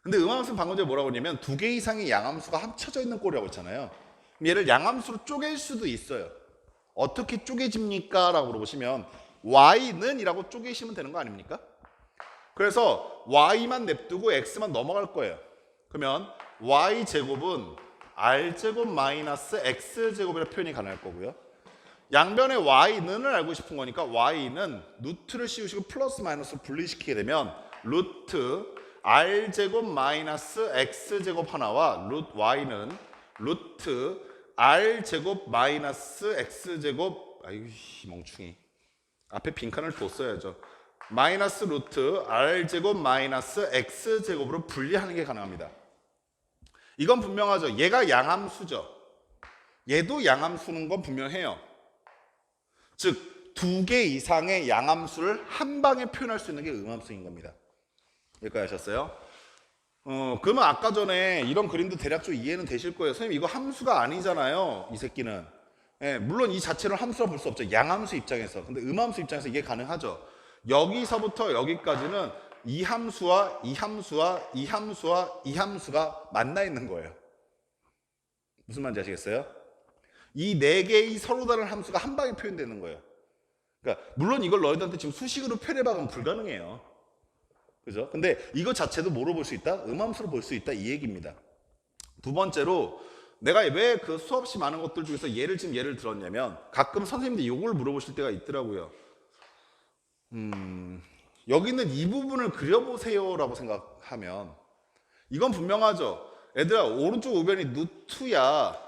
근데 음함수는 방금 전에 뭐라고 했냐면 두 개 이상의 양함수가 합쳐져 있는 꼴이라고 했잖아요. 얘를 양함수로 쪼갤 수도 있어요. 어떻게 쪼개집니까? 라고 물어보시면 y는 이라고 쪼개시면 되는 거 아닙니까? 그래서 y만 냅두고 x만 넘어갈 거예요. 그러면 y제곱은 r제곱 마이너스 x제곱이라 표현이 가능할 거고요. 양변에 y는을 알고 싶은 거니까 y는 루트를 씌우시고 플러스 마이너스 분리시키게 되면 루트 r제곱 마이너스 x제곱 하나와 y는 루트 r제곱 마이너스 x제곱 아이고 멍충이 앞에 빈칸을 뒀어야죠. 마이너스 루트 r제곱 마이너스 x제곱으로 분리하는 게 가능합니다. 이건 분명하죠. 얘가 양함수죠. 얘도 양함수는 건 분명해요. 즉 두 개 이상의 양함수를 한 방에 표현할 수 있는 게 음함수인 겁니다. 여기까지 하셨어요? 그러면 아까 전에 이런 그림도 대략적으로 이해는 되실 거예요. 선생님 이거 함수가 아니잖아요. 이 새끼는. 예, 물론 이 자체를 함수라 볼 수 없죠. 양함수 입장에서. 근데 음함수 입장에서 이게 가능하죠. 여기서부터 여기까지는 이 함수와 이 함수와 이 함수와 이 함수가 만나 있는 거예요. 무슨 말인지 아시겠어요? 이 네 개의 서로 다른 함수가 한 방에 표현되는 거예요. 그러니까 물론 이걸 너희들한테 지금 수식으로 표현해봐면 불가능해요. 그죠? 근데 이거 자체도 뭐로 볼 수 있다? 음함수로 볼 수 있다 이 얘기입니다. 두 번째로 내가 왜 그 수없이 많은 것들 중에서 예를 들었냐면 가끔 선생님들이 이걸 물어보실 때가 있더라고요. 여기 있는 이 부분을 그려보세요 라고 생각하면 이건 분명하죠. 얘들아 오른쪽 우변이 누트야.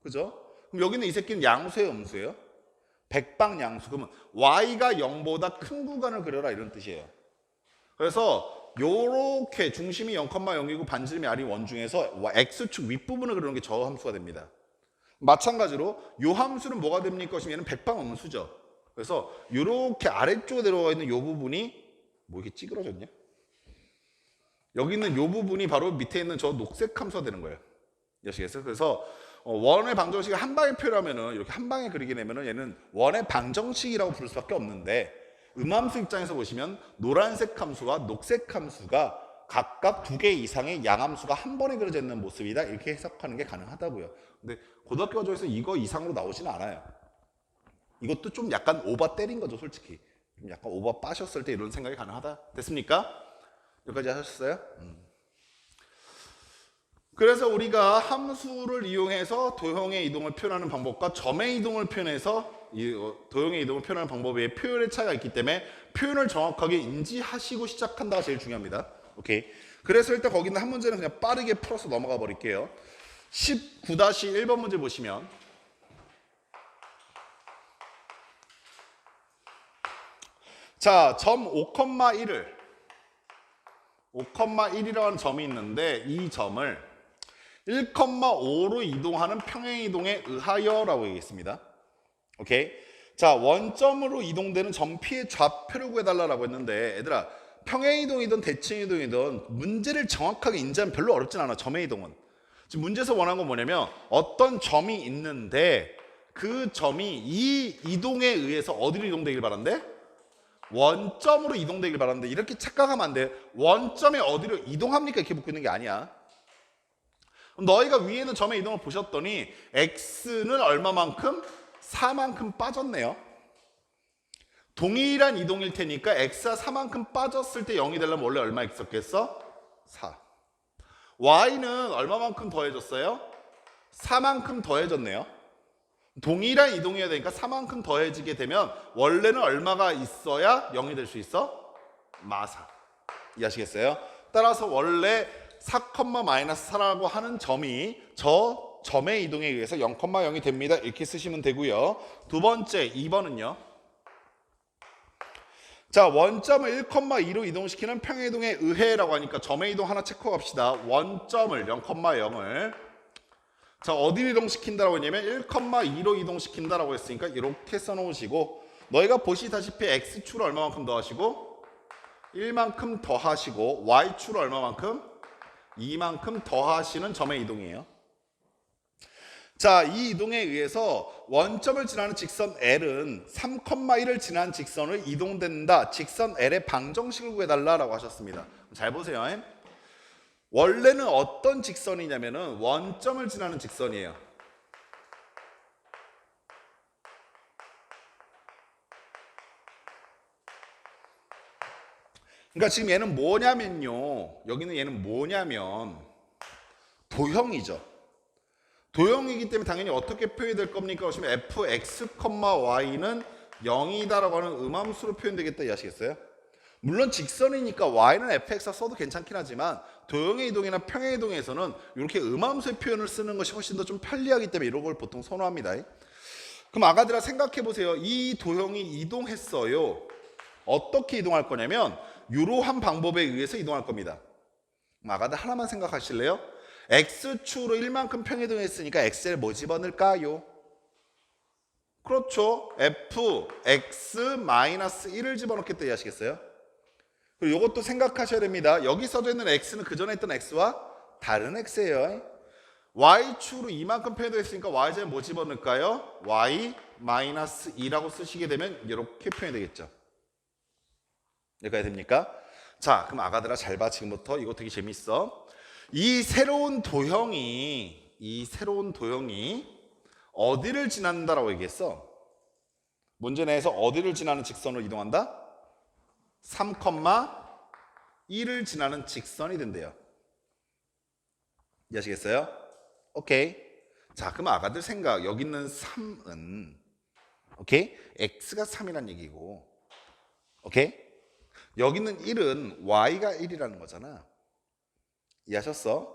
그죠? 그럼 여기 있는 이 새끼는 양수예요 음수예요? 백방양수. 그러면 y가 0보다 큰 구간을 그려라 이런 뜻이에요. 그래서 요렇게 중심이 0,0이고 반지름이 r이 원 중에서 x축 윗부분을 그리는 게 저 함수가 됩니다. 마찬가지로 요 함수는 뭐가 됩니까? 얘는 백방음수죠. 그래서 요렇게 아래쪽에 들어가 있는 요 부분이 뭐 이렇게 찌그러졌냐? 여기 있는 요 부분이 바로 밑에 있는 저 녹색 함수가 되는 거예요. 아시겠어요? 그래서 원의 방정식을 한 방에 표현하면은 이렇게 한 방에 그리게 되면은 얘는 원의 방정식이라고 부를 수밖에 없는데 음함수 입장에서 보시면 노란색 함수와 녹색 함수가 각각 두 개 이상의 양함수가 한 번에 그려져 있는 모습이다 이렇게 해석하는 게 가능하다고요. 근데 고등학교 과정에서 이거 이상으로 나오지는 않아요. 이것도 좀 약간 오바 때린 거죠 솔직히. 좀 약간 오바 빠셨을 때 이런 생각이 가능하다. 됐습니까? 여기까지 하셨어요? 그래서 우리가 함수를 이용해서 도형의 이동을 표현하는 방법과 점의 이동을 표현해서 도형의 이동을 표현하는 방법에 표현의 차이가 있기 때문에 표현을 정확하게 인지하시고 시작한다가 제일 중요합니다. 오케이. 그래서 일단 거기 있는 한 문제는 그냥 빠르게 풀어서 넘어가 버릴게요. 19-1번 문제 보시면 자, 점 5,1이라고 하는 점이 있는데 이 점을 1,5로 이동하는 평행이동에 의하여라고 얘기했습니다. 오케이. 자, 원점으로 이동되는 점피의 좌표를 구해달라고 했는데 얘들아 평행이동이든 대칭이동이든 문제를 정확하게 인지하면 별로 어렵진 않아. 점의 이동은. 지금 문제에서 원하는 건 뭐냐면 어떤 점이 있는데 그 점이 이 이동에 의해서 어디로 이동되길 바란대? 원점으로 이동되길 바란대. 이렇게 착각하면 안 돼. 원점이 어디로 이동합니까? 이렇게 묻고 있는 게 아니야. 너희가 위에 있는 점의 이동을 보셨더니 x는 얼마만큼? 4만큼 빠졌네요. 동일한 이동일 테니까 x가 4만큼 빠졌을 때 0이 되려면 원래 얼마 있었겠어? 4. y는 얼마만큼 더해졌어요? 4만큼 더해졌네요. 동일한 이동이어야 되니까 4만큼 더해지게 되면 원래는 얼마가 있어야 0이 될 수 있어? 마사. 이해하시겠어요? 따라서 원래 4,-4라고 하는 점이 저 점의 이동에 의해서 0,0이 됩니다. 이렇게 쓰시면 되고요. 두 번째 2번은요. 자, 원점을 1,2로 이동시키는 평행이동에 의해라고 하니까 점의 이동 하나 체크해 갑시다. 원점을 0,0을 자, 어디로 이동시킨다라고 했냐면 1,2로 이동시킨다라고 했으니까 이렇게 써놓으시고 너희가 보시다시피 x축을 얼마만큼 더하시고 1만큼 더하시고 y축을 얼마만큼? 2만큼 더하시는 점의 이동이에요. 자, 이 이동에 의해서 원점을 지나는 직선 L은 3,1을 지난 직선을 이동된다. 직선 L의 방정식을 구해달라라고 하셨습니다. 잘 보세요. 원래는 어떤 직선이냐면은 원점을 지나는 직선이에요. 그러니까 지금 얘는 뭐냐면요. 여기는 얘는 뭐냐면 도형이죠. 도형이기 때문에 당연히 어떻게 표현이 될 겁니까? 보시면 fx, y는 0이다라고 하는 음함수로 표현되겠다 이해하시겠어요? 물론 직선이니까 y는 fx라 써도 괜찮긴 하지만 도형의 이동이나 평행 이동에서는 이렇게 음함수의 표현을 쓰는 것이 훨씬 더 좀 편리하기 때문에 이런 걸 보통 선호합니다. 그럼 아가들아 생각해 보세요. 이 도형이 이동했어요. 어떻게 이동할 거냐면 이러한 방법에 의해서 이동할 겁니다. 아가들 하나만 생각하실래요? x축으로 1만큼 평이동했으니까 x에 뭐 집어넣을까요? 그렇죠. fx-1을 집어넣겠다 이해하시겠어요? 그리고 이것도 생각하셔야 됩니다. 여기 써져 있는 x는 그 전에 있던 x와 다른 x예요. y축으로 이만큼 평이동했으니까 y자에 뭐 집어넣을까요? y-2라고 쓰시게 되면 이렇게 표현이 되겠죠. 여기까지 됩니까? 자, 그럼 아가들아 잘 봐. 지금부터 이거 되게 재밌어. 이 새로운 도형이 어디를 지난다라고 얘기했어? 문제 내에서 어디를 지나는 직선으로 이동한다? 3,1을 지나는 직선이 된대요. 이해하시겠어요? 오케이. 자, 그럼 아가들 생각. 여기 있는 3은 오케이? x가 3이란 얘기고 오케이? 여기 있는 1은 y가 1이라는 거잖아. 이해하셨어?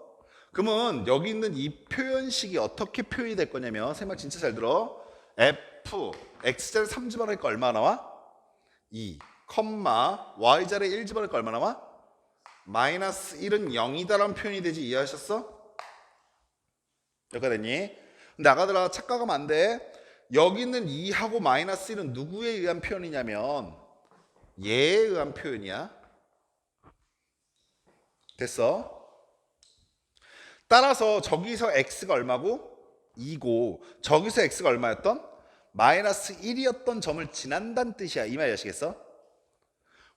그러면 여기 있는 이 표현식이 어떻게 표현이 될 거냐면 선생님 진짜 잘 들어. f x자를 3 집어넣으니까 얼마 나와? 2, y자를 1 집어넣으니까 얼마 나와? 마이너스 1은 0이다라는 표현이 되지. 이해하셨어? 여기까지 됐니? 근데 아가들아 착각하면 안 돼. 여기 있는 2하고 마이너스 1은 누구에 의한 표현이냐면 얘에 의한 표현이야. 됐어? 따라서 저기서 x가 얼마고? 2고 저기서 x가 얼마였던? 마이너스 1이었던 점을 지난다는 뜻이야. 이 말 아시겠어?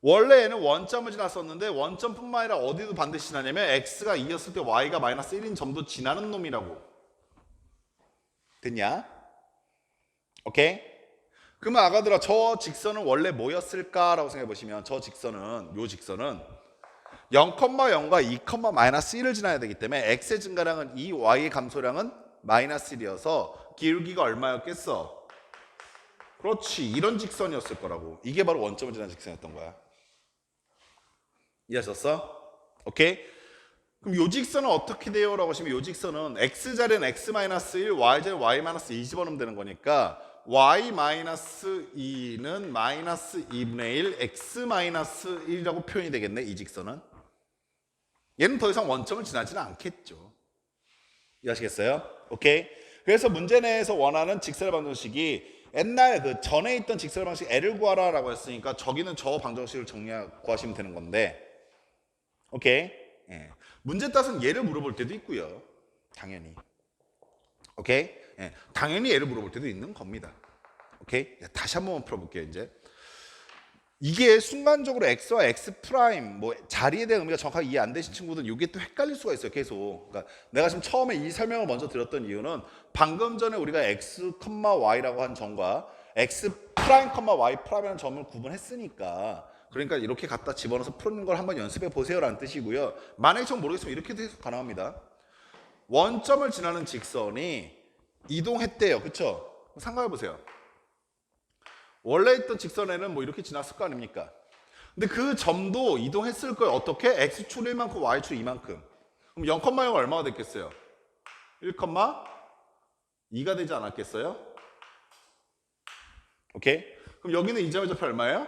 원래 얘는 원점을 지났었는데 원점뿐만 아니라 어디도 반드시 지나냐면 x가 2였을 때 y가 마이너스 1인 점도 지나는 놈이라고. 됐냐? 오케이? 그러면 아가들아 저 직선은 원래 뭐였을까라고 생각해 보시면 저 직선은 요 직선은 0,0과 2,-1을 지나야 되기 때문에 x의 증가량은 2, y의 감소량은 마이너스 1이어서 기울기가 얼마였겠어? 그렇지. 이런 직선이었을 거라고. 이게 바로 원점을 지나는 직선이었던 거야. 이해하셨어? 오케이? 그럼 요 직선은 어떻게 돼요? 라고 하시면 요 직선은 x자리는 x-1, y자리는 y-2 집어넣으면 되는 거니까 y-2는 마이너스 2분의 1 x-1이라고 표현이 되겠네. 이 직선은. 얘는 더 이상 원점을 지나지는 않겠죠. 이해하시겠어요? 오케이? 그래서 문제 내에서 원하는 직선의 방정식이 옛날 그 전에 있던 직선의 방식 L을 구하라라고 했으니까 저기는 저 방정식을 구하시면 되는 건데 오케이? 예. 문제 따서는 얘를 물어볼 때도 있고요. 당연히. 오케이? 예. 당연히 얘를 물어볼 때도 있는 겁니다. 오케이? 다시 한 번만 풀어볼게요. 이제 이게 순간적으로 x와 x 프라임 뭐 자리에 대한 의미가 정확하게 이해 안 되신 친구들은 이게 또 헷갈릴 수가 있어요. 계속. 그러니까 내가 지금 처음에 이 설명을 먼저 드렸던 이유는 방금 전에 우리가 x, y라고 한 점과 x 프라임, y 프라임이라는 점을 구분했으니까 그러니까 이렇게 갖다 집어넣어서 푸는 걸 한번 연습해 보세요라는 뜻이고요. 만약에 전 모르겠으면 이렇게도 해석 가능합니다. 원점을 지나는 직선이 이동했대요. 그렇죠? 생각해 보세요. 원래 있던 직선에는 뭐 이렇게 지났을 거 아닙니까? 근데 그 점도 이동했을 거예요. 어떻게? x축 1만큼, y축 2만큼. 그럼 0,0가 얼마가 됐겠어요? 1,2가 되지 않았겠어요? 오케이? 그럼 여기는 이 점의 좌표 얼마예요?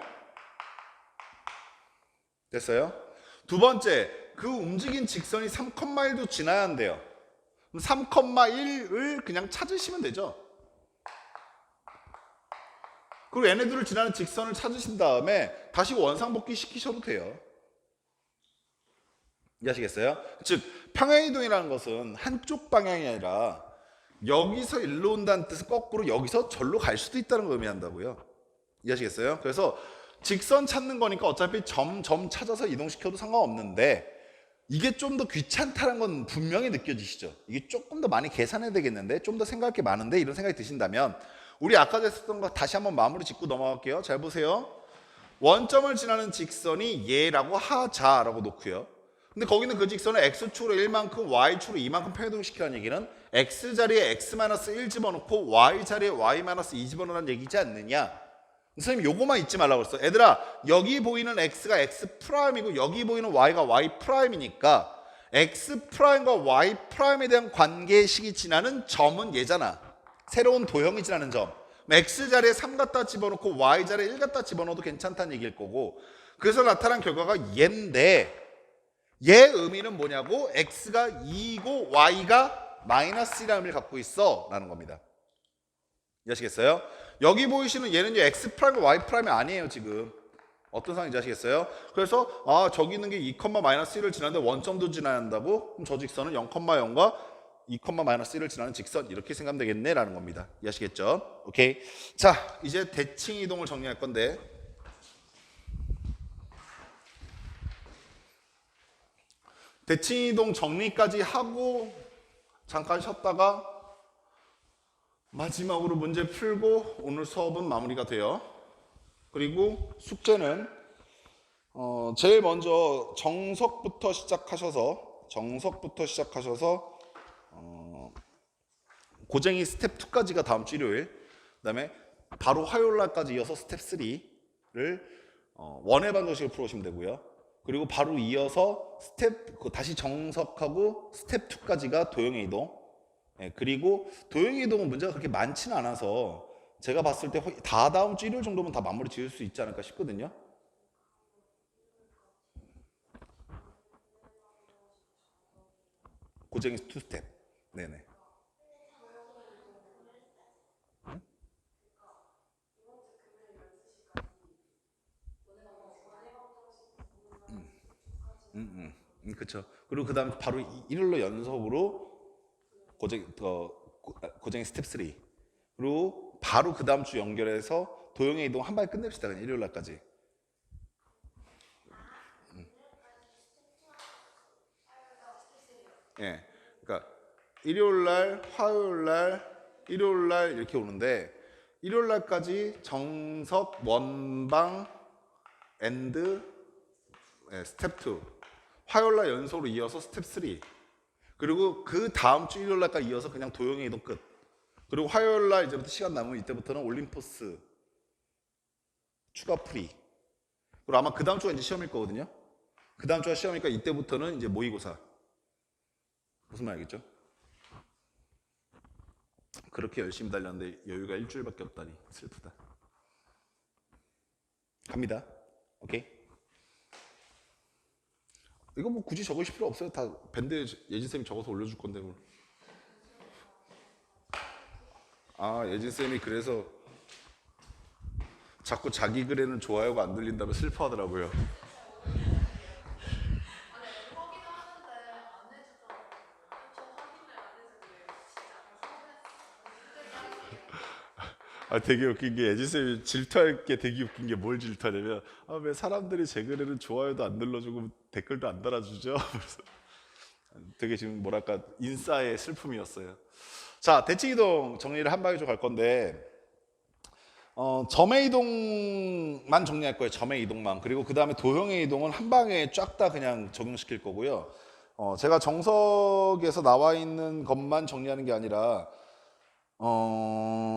됐어요? 두 번째, 그 움직인 직선이 3,1도 지나야 한대요. 그럼 3,1을 그냥 찾으시면 되죠. 그리고 얘네들을 지나는 직선을 찾으신 다음에 다시 원상복귀 시키셔도 돼요. 이해하시겠어요? 즉 평행이동이라는 것은 한쪽 방향이 아니라 여기서 일로 온다는 뜻은 거꾸로 여기서 절로 갈 수도 있다는 걸 의미한다고요. 이해하시겠어요? 그래서 직선 찾는 거니까 어차피 점 찾아서 이동시켜도 상관없는데 이게 좀 더 귀찮다는 건 분명히 느껴지시죠? 이게 조금 더 많이 계산해야 되겠는데 좀 더 생각할 게 많은데 이런 생각이 드신다면 우리 아까 했었던 거 다시 한번 마무리 짓고 넘어갈게요. 잘 보세요. 원점을 지나는 직선이 얘라고 하자라고 놓고요. 근데 거기는 그 직선을 x축으로 1만큼 y축으로 2만큼 평행이동시키라는 얘기는 x자리에 x-1 집어넣고 y자리에 y-2 집어넣으라는 얘기지 않느냐. 선생님 요거만 잊지 말라고 그랬어. 얘들아 여기 보이는 x가 x''이고 여기 보이는 y가 y''이니까 x''과 y''에 대한 관계식이 지나는 점은 얘잖아. 새로운 도형이 지나는 점. x자리에 3 갖다 집어넣고 y자리에 1 갖다 집어넣어도 괜찮다는 얘기일 거고 그래서 나타난 결과가 얘인데 얘 의미는 뭐냐고? x가 2이고 y가 -1이라는 의미를 갖고 있어 라는 겁니다. 이해하시겠어요? 여기 보이시는 얘는요 x''과 y''이 아니에요 지금. 어떤 상황인지 아시겠어요? 그래서 저기 있는 게 2,-1을 지나는데 원점도 지나야 한다고? 그럼 저 직선은 0,0과 2,-1을 지나는 직선 이렇게 생각하면 되겠네 라는 겁니다. 이해하시겠죠? 오케이. 자 이제 대칭 이동을 정리할 건데 대칭 이동 정리까지 하고 잠깐 쉬었다가 마지막으로 문제 풀고 오늘 수업은 마무리가 돼요. 그리고 숙제는 제일 먼저 정석부터 시작하셔서 고쟁이 스텝 2까지가 다음 주 일요일, 그다음에 바로 화요일 날까지 이어서 스텝 3를 원의 방정식을 풀어오시면 되고요. 그리고 바로 이어서 다시 정석하고 스텝 2까지가 도형의 이동. 네, 그리고 도형의 이동은 문제가 그렇게 많지는 않아서 제가 봤을 때 다음 주 일요일 정도면 다 마무리 지을 수 있지 않을까 싶거든요. 고쟁이 2스텝. 네네. 그렇죠. 그리고 그다음 바로 일요일로 연속으로 고쟁이 스텝 3. 그리고 바로 그 다음 주 연결해서 도형의 이동 한 방에 끝냅시다. 그냥 일요일 날까지. 예. 그러니까 일요일 날, 화요일 날, 일요일 날 이렇게 오는데 일요일 날까지 정석, 원방, 엔드, 스텝 2. 화요일 날 연속으로 이어서 스텝 3. 그리고 그 다음 주 일요일 날까지 이어서 그냥 도형의 이동 끝. 그리고 화요일 날 이제부터 시간 남으면 이때부터는 올림포스 추가 풀이. 그리고 아마 그 다음 주가 이제 시험일 거거든요. 그 다음 주가 시험이니까 이때부터는 이제 모의고사. 무슨 말이겠죠? 그렇게 열심히 달렸는데 여유가 일주일밖에 없다니 슬프다. 갑니다. 오케이? 이거 뭐 굳이 적으실 필요 없어요. 다 밴드 예진쌤이 적어서 올려줄 건데 뭐. 예진쌤이 그래서 자꾸 자기 글에는 좋아요가 안 들린다며 슬퍼하더라고요. 되게 웃긴 게 예진쌤이 질투할 게 되게 웃긴 게 뭘 질투하냐면 왜 사람들이 제 글에는 좋아요도 안 눌러주고 댓글도 안 달아주죠? 그래서 되게 지금 뭐랄까 인싸의 슬픔이었어요. 자, 대칭 이동 정리를 한 방에 좀 갈 건데 점의 이동만 정리할 거예요. 점의 이동만. 그리고 그 다음에 도형의 이동은 한 방에 쫙 다 그냥 적용시킬 거고요. 제가 정석에서 나와 있는 것만 정리하는 게 아니라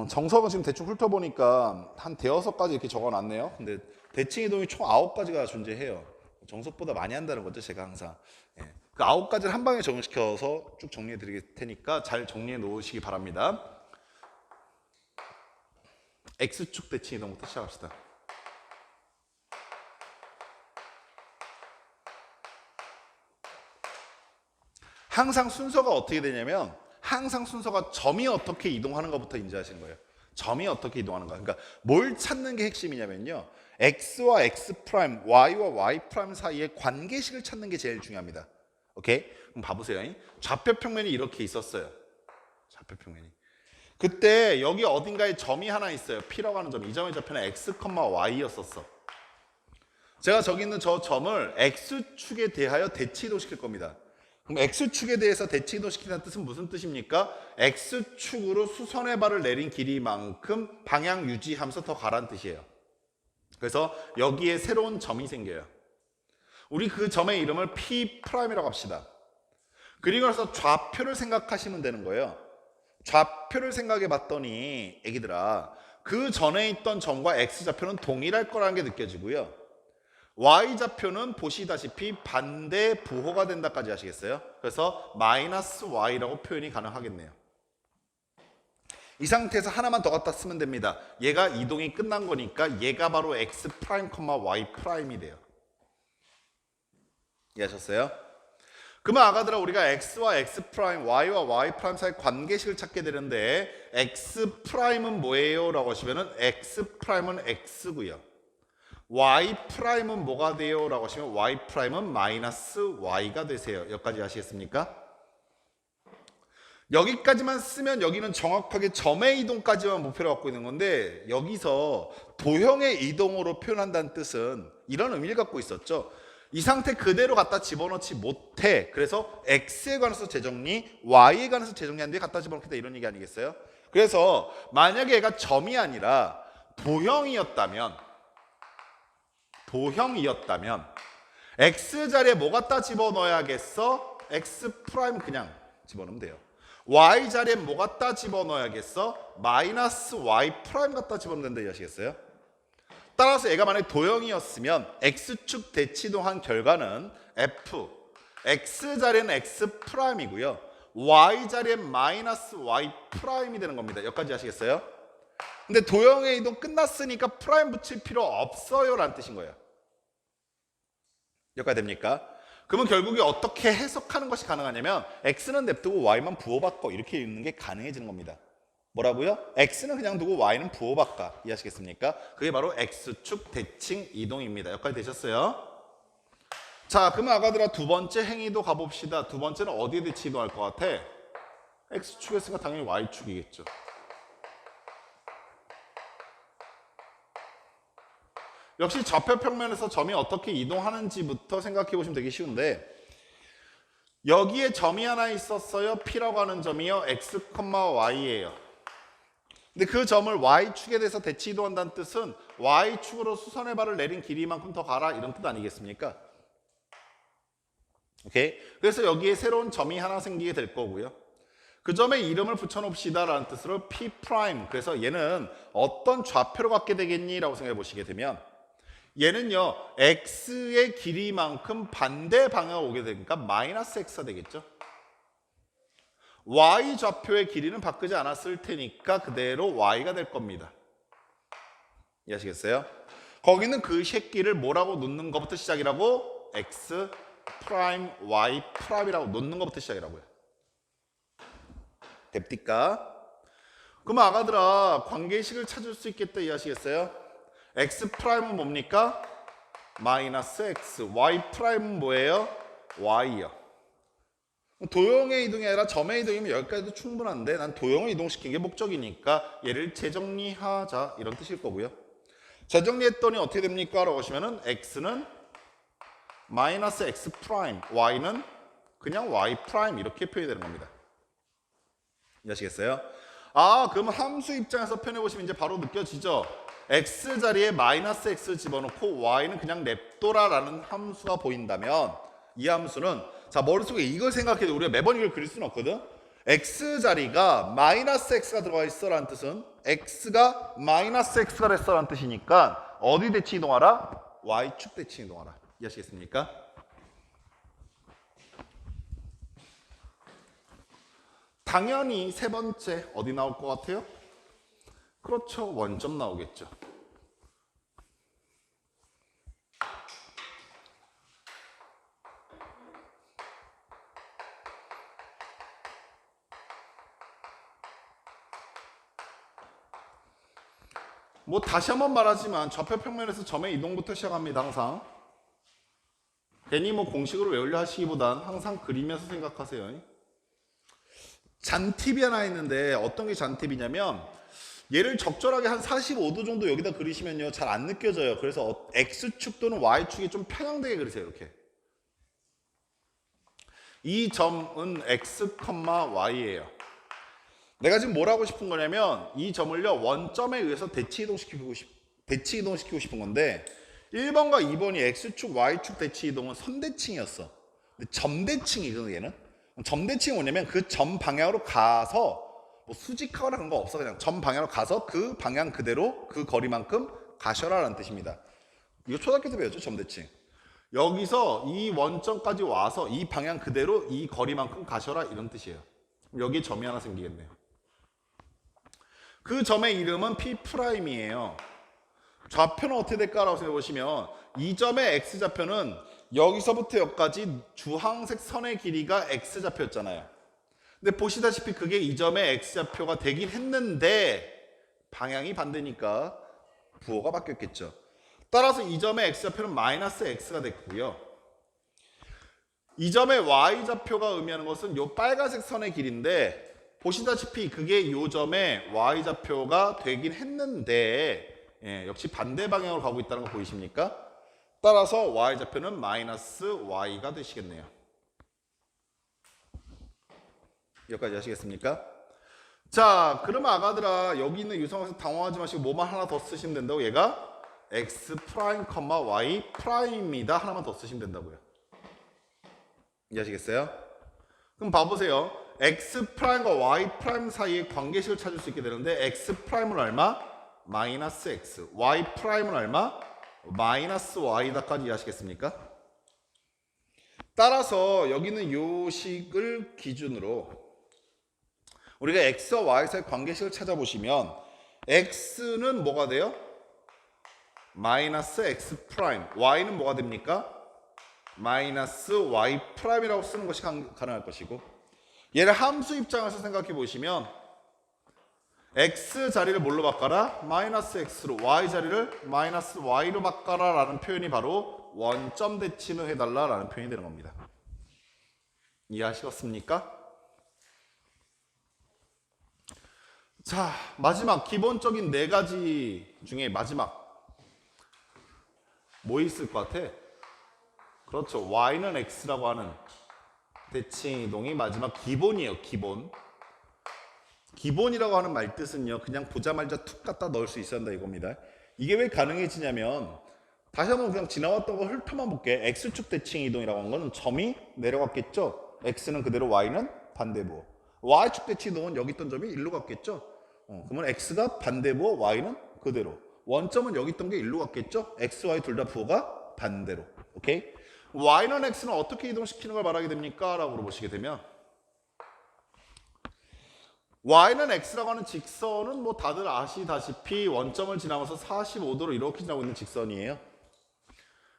정석은 지금 대충 훑어보니까 한 대여섯 가지 이렇게 적어놨네요. 근데 대칭 이동이 총 9가지가 존재해요. 정석보다 많이 한다는 거죠, 제가 항상. 예. 그 9가지를 한 방에 적용시켜서 쭉 정리해 드릴 테니까 잘 정리해 놓으시기 바랍니다. X축 대칭 이동부터 시작합시다. 항상 순서가 어떻게 되냐면 항상 순서가 점이 어떻게 이동하는 것부터 인지하시는 거예요. 점이 어떻게 이동하는가. 그러니까 뭘 찾는 게 핵심이냐면요. X와 X 프라임, Y와 Y 프라임 사이의 관계식을 찾는 게 제일 중요합니다. 오케이? 그럼 봐보세요. 좌표 평면이 이렇게 있었어요. 좌표평면이. 그때 여기 어딘가에 점이 하나 있어요. P라고 하는 점. 이 점의 좌표는 x, y였었어. 제가 저기 있는 저 점을 x축에 대하여 대치이동시킬 겁니다. 그럼 x축에 대해서 대치이동시키는 뜻은 무슨 뜻입니까? x축으로 수선의 발을 내린 길이만큼 방향 유지하면서 더 가라는 뜻이에요. 그래서 여기에 새로운 점이 생겨요. 우리 그 점의 이름을 P'이라고 합시다. 그리고 나서 좌표를 생각하시면 되는 거예요. 좌표를 생각해 봤더니 애기들아, 그 전에 있던 점과 x좌표는 동일할 거라는 게 느껴지고요. y좌표는 보시다시피 반대 부호가 된다까지 아시겠어요? 그래서 마이너스 y라고 표현이 가능하겠네요. 이 상태에서 하나만 더 갖다 쓰면 됩니다. 얘가 이동이 끝난 거니까 얘가 바로 x 프라임, y 프라임이 돼요. 이해하셨어요? 그러면 아가들아, 우리가 x와 x 프라임, y와 y 프라임 사이 관계식을 찾게 되는데 x 프라임은 뭐예요? 라고 하시면은 x 프라임은 x고요. y 프라임은 뭐가 돼요? 라고 하시면 y 프라임은 마이너스 y가 되세요. 여기까지 아시겠습니까? 여기까지만 쓰면 여기는 정확하게 점의 이동까지만 목표로 갖고 있는 건데, 여기서 도형의 이동으로 표현한다는 뜻은 이런 의미를 갖고 있었죠. 이 상태 그대로 갖다 집어넣지 못해. 그래서 x에 관해서 재정리, y에 관해서 재정리한 뒤에 갖다 집어넣겠다, 이런 얘기 아니겠어요? 그래서 만약에 얘가 점이 아니라 도형이었다면 x 자리에 뭐 갖다 집어넣어야겠어? x 프라임 그냥 집어넣으면 돼요. y 자리에 뭐 갖다 집어넣어야겠어? 마이너스 y 프라임 갖다 집어넣으면 된다, 이해하시겠어요? 따라서 얘가 만약에 도형이었으면 x축 대치동한 결과는 f, x 자리는 x 프라임이고요, y 자리엔 마이너스 y 프라임이 되는 겁니다. 여기까지 아시겠어요? 근데 도형의 이동 끝났으니까 프라임 붙일 필요 없어요 라는 뜻인 거예요. 여기까지 됩니까? 그러면 결국에 어떻게 해석하는 것이 가능하냐면 x는 냅두고 y만 부호바꿔, 이렇게 읽는 게 가능해지는 겁니다. 뭐라고요? x는 그냥 두고 y는 부호바꿔. 이해하시겠습니까? 그게 바로 x축 대칭 이동입니다. 여기까지 되셨어요? 자, 그러면 아가들아, 두 번째 행위도 가봅시다. 두 번째는 어디에 대치 이동할 것 같아? x축이었으니까 당연히 y축이겠죠. 역시 좌표 평면에서 점이 어떻게 이동하는지부터 생각해 보시면 되게 쉬운데, 여기에 점이 하나 있었어요. P라고 하는 점이요. x, y예요. 근데 그 점을 y축에 대해서 대치 이동한다는 뜻은 y축으로 수선의 발을 내린 길이만큼 더 가라, 이런 뜻 아니겠습니까? 오케이? 그래서 여기에 새로운 점이 하나 생기게 될 거고요. 그 점에 이름을 붙여놓읍시다 라는 뜻으로 P'. 그래서 얘는 어떤 좌표로 갖게 되겠니? 라고 생각해 보시게 되면, 얘는요 x의 길이만큼 반대 방향으로 오게 되니까 마이너스 x가 되겠죠. y 좌표의 길이는 바꾸지 않았을 테니까 그대로 y가 될 겁니다. 이해하시겠어요? 거기는 그 새끼를 뭐라고 놓는 것부터 시작이라고? x 프라임 y 프라임이라고 놓는 것부터 시작이라고요. 됩니까? 그럼 아가들아, 관계식을 찾을 수 있겠다, 이해하시겠어요? x 프라임은 뭡니까? 마이너스 x. y 프라임은 뭐예요? y요. 도형의 이동이 아니라 점의 이동이면 여기까지도 충분한데 난 도형을 이동시킨 게 목적이니까 얘를 재정리하자, 이런 뜻일 거고요. 재정리했더니 어떻게 됩니까? 라고 하시면은 x는 마이너스 x 프라임, y는 그냥 y 프라임, 이렇게 표현이 되는 겁니다. 이해하시겠어요? 아, 그러면 함수 입장에서 표현해보시면 이제 바로 느껴지죠? x 자리에 마이너스 x 집어넣고 y는 그냥 냅둬라라는 함수가 보인다면, 이 함수는, 자, 머릿속에 이걸 생각해도 우리가 매번 이걸 그릴 수는 없거든. x 자리가 마이너스 x가 들어가 있어 라는 뜻은 x가 마이너스 x가 됐어 라는 뜻이니까 어디 대치 이동하라? y축 대치 이동하라. 이해하시겠습니까? 당연히 세 번째 어디 나올 것 같아요? 그렇죠, 원점 나오겠죠. 뭐 다시 한번 말하지만 좌표 평면에서 점의 이동부터 시작합니다. 항상 괜히 뭐 공식으로 외우려 하시기보단 항상 그리면서 생각하세요. 잔팁이 하나 있는데 어떤 게 잔팁이냐면 얘를 적절하게 한 45도 정도 여기다 그리시면요 잘 안 느껴져요. 그래서 X축 또는 Y축이 좀 편향되게 그리세요. 이렇게 이 점은 X, Y예요. 내가 지금 뭘 하고 싶은 거냐면 이 점을요 원점에 의해서 대치 이동시키고 싶은 건데 1번과 2번이 X축, Y축 대치 이동은 선대칭이었어. 근데 점대칭이거든 얘는. 점대칭이 뭐냐면 그 점 방향으로 가서 뭐 수직하거나 그런 거 없어. 그냥 점 방향으로 가서 그 방향 그대로 그 거리만큼 가셔라 라는 뜻입니다. 이거 초등학교 때 배웠죠 점대칭. 여기서 이 원점까지 와서 이 방향 그대로 이 거리만큼 가셔라 이런 뜻이에요. 여기에 점이 하나 생기겠네요. 그 점의 이름은 P'이에요. 좌표는 어떻게 될까라고 생각해 보시면 이 점의 X좌표는 여기서부터 여기까지 주황색 선의 길이가 X좌표였잖아요. 근데 보시다시피 그게 이 점의 X좌표가 되긴 했는데 방향이 반대니까 부호가 바뀌었겠죠. 따라서 이 점의 X좌표는 마이너스 X가 됐고요. 이 점의 Y좌표가 의미하는 것은 이 빨간색 선의 길인데 보시다시피 그게 이 점의 Y좌표가 되긴 했는데 역시 반대 방향으로 가고 있다는 거 보이십니까? 따라서 Y좌표는 마이너스 Y가 되시겠네요. 여기까지 하시겠습니까? 자, 그러면 아가들아 여기 있는 유성학생 당황하지 마시고 뭐만 하나 더 쓰시면 된다고. 얘가 X 프라임, Y 프라임이다. 하나만 더 쓰시면 된다고요. 이해하시겠어요? 그럼 봐보세요. X 프라임과 Y 프라임 사이의 관계식을 찾을 수 있게 되는데 X 프라임은 얼마? 마이너스 X. Y 프라임은 얼마? 마이너스 Y다까지 이해하시겠습니까? 따라서 여기는 요 식을 기준으로 우리가 X와 Y 사이 관계식을 찾아보시면 X는 뭐가 돼요? 마이너스 X 프라임. Y는 뭐가 됩니까? 마이너스 Y 프라임이라고 쓰는 것이 가능할 것이고 얘를 함수 입장에서 생각해 보시면 X 자리를 뭘로 바꿔라? 마이너스 X로 Y 자리를 마이너스 Y로 바꿔라 라는 표현이 바로 원점 대칭을 해달라 라는 표현이 되는 겁니다. 이해하시겠습니까? 자, 마지막 기본적인 네 가지 중에 마지막 뭐 있을 것 같아? 그렇죠. Y는 X라고 하는 대칭 이동이 마지막 기본이에요. 기본. 기본이라고 하는 말 뜻은요. 그냥 보자마자 툭 갖다 넣을 수 있어야 한다 이겁니다. 이게 왜 가능해지냐면 다시 한번 그냥 지나왔던 거 훑어만 볼게. X축 대칭 이동이라고 하는 거는 점이 내려갔겠죠. X는 그대로 Y는 반대부호. Y축 대칭 이동은 여기 있던 점이 일로 갔겠죠. 그러면 X가 반대부호, Y는 그대로. 원점은 여기 있던 게 일로 갔겠죠. X, Y 둘 다 부호가 반대로. 오케이? Y는 X는 어떻게 이동시키는 걸 말하게 됩니까? 라고 물어보시게 되면 Y는 X라고 하는 직선은 뭐 다들 아시다시피 원점을 지나면서 45도로 이렇게 지나고 있는 직선이에요.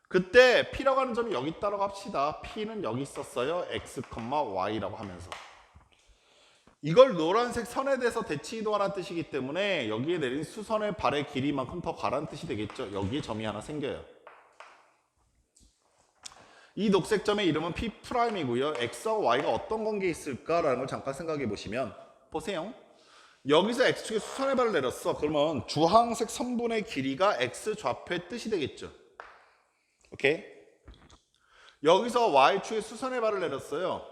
그때 P라고 하는 점이 여기 있다고 합시다. P는 여기 있었어요. X, Y라고 하면서. 이걸 노란색 선에 대해서 대치 이동하라는 뜻이기 때문에 여기에 내린 수선의 발의 길이만큼 더 가라는 뜻이 되겠죠. 여기에 점이 하나 생겨요. 이 녹색 점의 이름은 P'이고요. X와 Y가 어떤 관계에 있을까라는 걸 잠깐 생각해 보시면 보세요. 여기서 X축에 수선의 발을 내렸어. 그러면 주황색 선분의 길이가 X 좌표의 뜻이 되겠죠. 오케이? 여기서 Y축에 수선의 발을 내렸어요.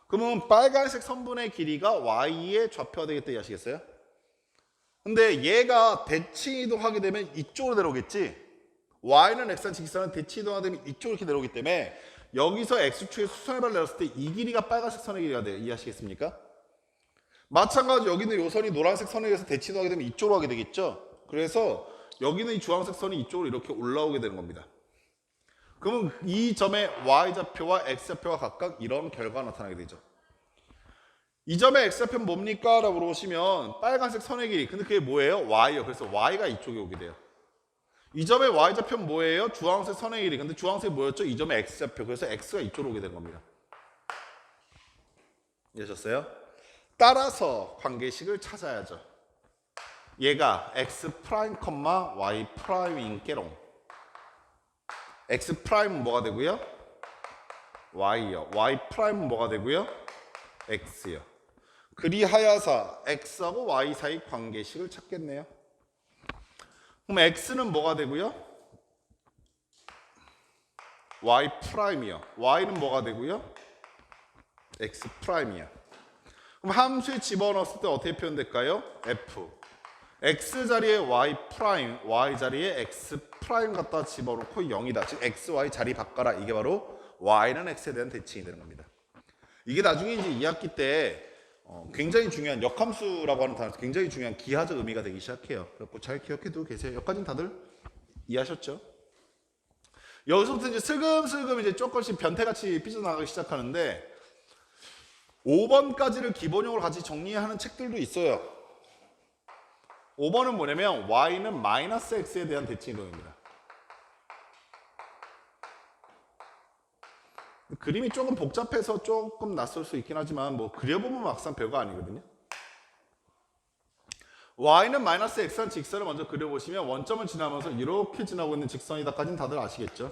그러면 빨간색 선분의 길이가 Y의 좌표가 되겠다 이해하시겠어요? 근데 얘가 대칭 이동하게 되면 이쪽으로 내려오겠지. Y는 X한 직선은 대칭 이동하게 되면 이쪽으로 이렇게 내려오기 때문에 여기서 X축에 수선의 발을 내렸을 때 이 길이가 빨간색 선의 길이가 돼요. 이해하시겠습니까? 마찬가지로 여기는 이 선이 노란색 선에 의해서 대칭 이동하게 되면 이쪽으로 하게 되겠죠. 그래서 여기는 이 주황색 선이 이쪽으로 이렇게 올라오게 되는 겁니다. 그러면 이 점의 Y좌표와 X좌표가 각각 이런 결과가 나타나게 되죠. 이 점의 X좌표는 뭡니까? 라고 물어보시면 빨간색 선의 길이. 근데 그게 뭐예요? Y예요. 그래서 Y가 이쪽에 오게 돼요. 이 점의 Y좌표는 뭐예요? 주황색 선의 길이. 근데 주황색이 뭐였죠? 이 점의 X좌표. 그래서 X가 이쪽으로 오게 되는 겁니다. 이해하셨어요? 따라서 관계식을 찾아야죠. 얘가 X 프라임, Y 프라임인 깨롱. X 프라임은 뭐가 되고요? Y요. Y 프라임은 뭐가 되고요? X요. 그리하여서 x하고 y 사이 관계식을 찾겠네요. 그럼 x는 뭐가 되고요? y 프라임이요. y는 뭐가 되고요? x 프라임이요. 그럼 함수에 집어넣었을 때 어떻게 표현될까요? f x 자리에 y 프라임, y 자리에 x 프라임 갖다 집어넣고 0이다. 즉 x, y 자리 바꿔라. 이게 바로 y는 x에 대한 대칭이 되는 겁니다. 이게 나중에 이제 2학기 때 굉장히 중요한 역함수라고 하는 단어에서 굉장히 중요한 기하적 의미가 되기 시작해요. 그래서 잘 기억해두고 계세요. 여기까지는 다들 이해하셨죠? 여기서부터 이제 슬금슬금 이제 조금씩 변태같이 삐져나가기 시작하는데 5번까지를 기본형으로 같이 정리하는 책들도 있어요. 5번은 뭐냐면 y는 마이너스 x에 대한 대칭이동입니다. 그림이 조금 복잡해서 조금 낯설 수 있긴 하지만 뭐 그려보면 막상 별거 아니거든요. y는 마이너스 x한 직선을 먼저 그려보시면 원점을 지나면서 이렇게 지나고 있는 직선이다까지는 다들 아시겠죠?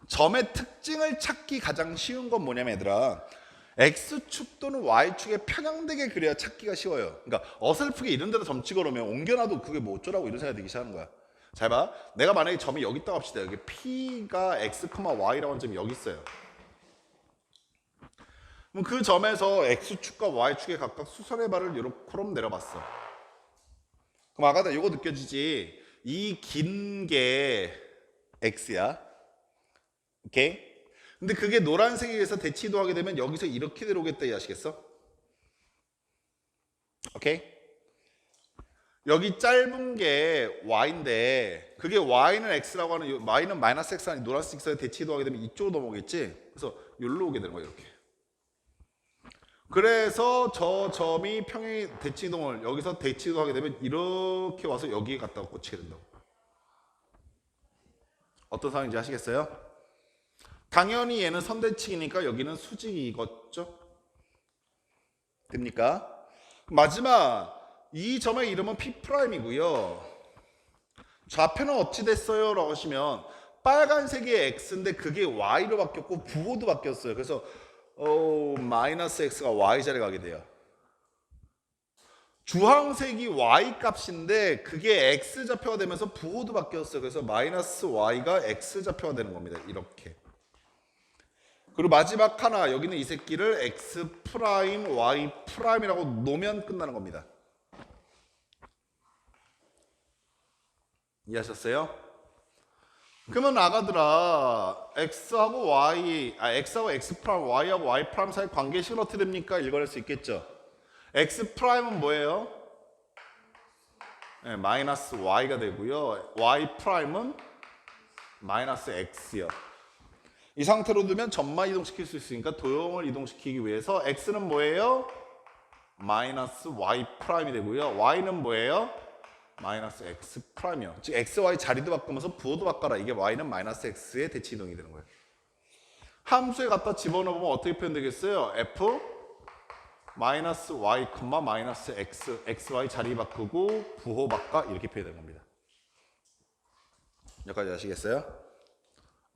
점의 특징을 찾기 가장 쉬운 건 뭐냐면 얘들아 x축 또는 y축에 편향되게 그려야 찾기가 쉬워요. 그러니까 어설프게 이런 데다 점 찍어놓으면 옮겨놔도 그게 뭐 어쩌라고 이런 생각이 들기 시작하는 거야. 잘 봐. 내가 만약에 점이 여기 있다고 합시다. 여기 P가 X, Y라고 하는 점이 여기 있어요. 그럼 그 점에서 X축과 Y축에 각각 수선의 발을 이렇게 내려봤어. 그럼 아까 이거 느껴지지? 이 긴 게 X야. 오케이? 근데 그게 노란색에 의해서 대치도하게 되면 여기서 이렇게 내려오겠다 이해하시겠어? 오케이? 여기 짧은 게 y인데 그게 y는 x라고 하는 y는 마이너스 x 아닌 노란색 직선에 대치도하게 되면 이쪽으로 넘어오겠지? 그래서 여기로 오게 되는 거예요. 이렇게. 그래서 저 점이 평행 대치이동을 여기서 대치이동하게 되면 이렇게 와서 여기에 갖다가 꽂히게 된다고. 어떤 상황인지 아시겠어요? 당연히 얘는 선대칭이니까 여기는 수직이겠죠? 됩니까? 마지막 이 점의 이름은 P'이고요. 좌표는 어찌 됐어요? 라고 하시면 빨간색이 X인데 그게 Y로 바뀌었고 부호도 바뀌었어요. 그래서 마이너스 X가 Y 자리에 가게 돼요. 주황색이 Y 값인데 그게 X 좌표가 되면서 부호도 바뀌었어요. 그래서 마이너스 Y가 X 좌표가 되는 겁니다. 이렇게. 그리고 마지막 하나 여기는 이 새끼를 X 프라임 Y 프라임이라고 놓으면 끝나는 겁니다. 이해하셨어요? 그러면 아가들아 X하고 Y, X하고 X 프라임, Y하고 Y 프라임 사이 관계식은 어떻게 됩니까? 읽어낼 수 있겠죠? X 프라임은 뭐예요? 네, 마이너스 Y가 되고요. Y 프라임은 마이너스 X요. 이 상태로 두면 점만 이동시킬 수 있으니까 도형을 이동시키기 위해서 X는 뭐예요? 마이너스 Y 프라임이 되고요. Y는 뭐예요? 마이너스 X 프라임이요. 즉 X, Y 자리도 바꾸면서 부호도 바꿔라. 이게 Y는 마이너스 X의 대치 이동이 되는 거예요. 함수에 갖다 집어넣으면 어떻게 표현되겠어요? F 마이너스 Y, 마이너스 X, X, Y 자리 바꾸고 부호 바꿔 이렇게 표현되는 겁니다. 여기까지 아시겠어요?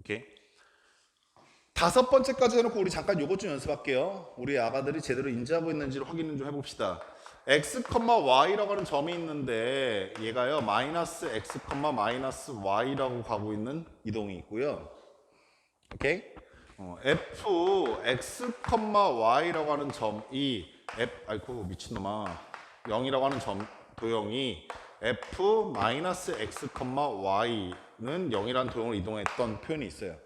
오케이. 5번째까지 해놓고 우리 잠깐 요것 좀 연습할게요. 우리 아가들이 제대로 인지하고 있는지를 확인 좀 해봅시다. x, y라고 하는 점이 있는데 얘가요 마이너스 x, 마이너스 y라고 가고 있는 이동이 있고요. 오케이? f, x, y라고 하는 점이 아이고 미친놈아 0이라고 하는 점 도형이 f, 마이너스 x, y는 0이라는 도형으로 이동했던 표현이 있어요.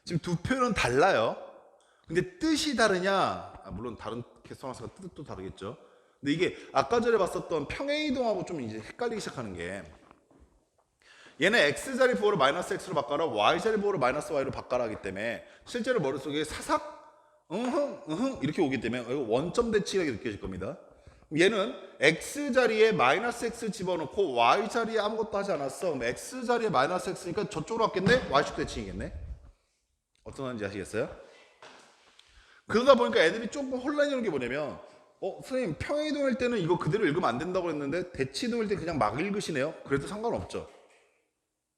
지금 두 표현은 달라요. 근데 뜻이 다르냐? 물론 다른 개성화사가 뜻도 다르겠죠. 근데 이게 아까 전에 봤었던 평행이동하고 좀 이제 헷갈리기 시작하는 게 얘는 x자리 부호를 마이너스 x로 바꿔라 y자리 부호를 마이너스 y로 바꿔라 하기 때문에 실제로 머릿속에 사삭 이렇게 오기 때문에 원점 대치가 느껴질 겁니다. 얘는 x자리에 마이너스 x 집어넣고 y자리에 아무것도 하지 않았어. 그럼 x자리에 마이너스 x니까 저쪽으로 왔겠네? y축 대칭이겠네? 어떤 건지 아시겠어요? 그러다 보니까 애들이 조금 혼란이 오는 게 뭐냐면 선생님 평행이동일 때는 이거 그대로 읽으면 안 된다고 했는데 대치이동일 때 그냥 막 읽으시네요. 그래도 상관없죠.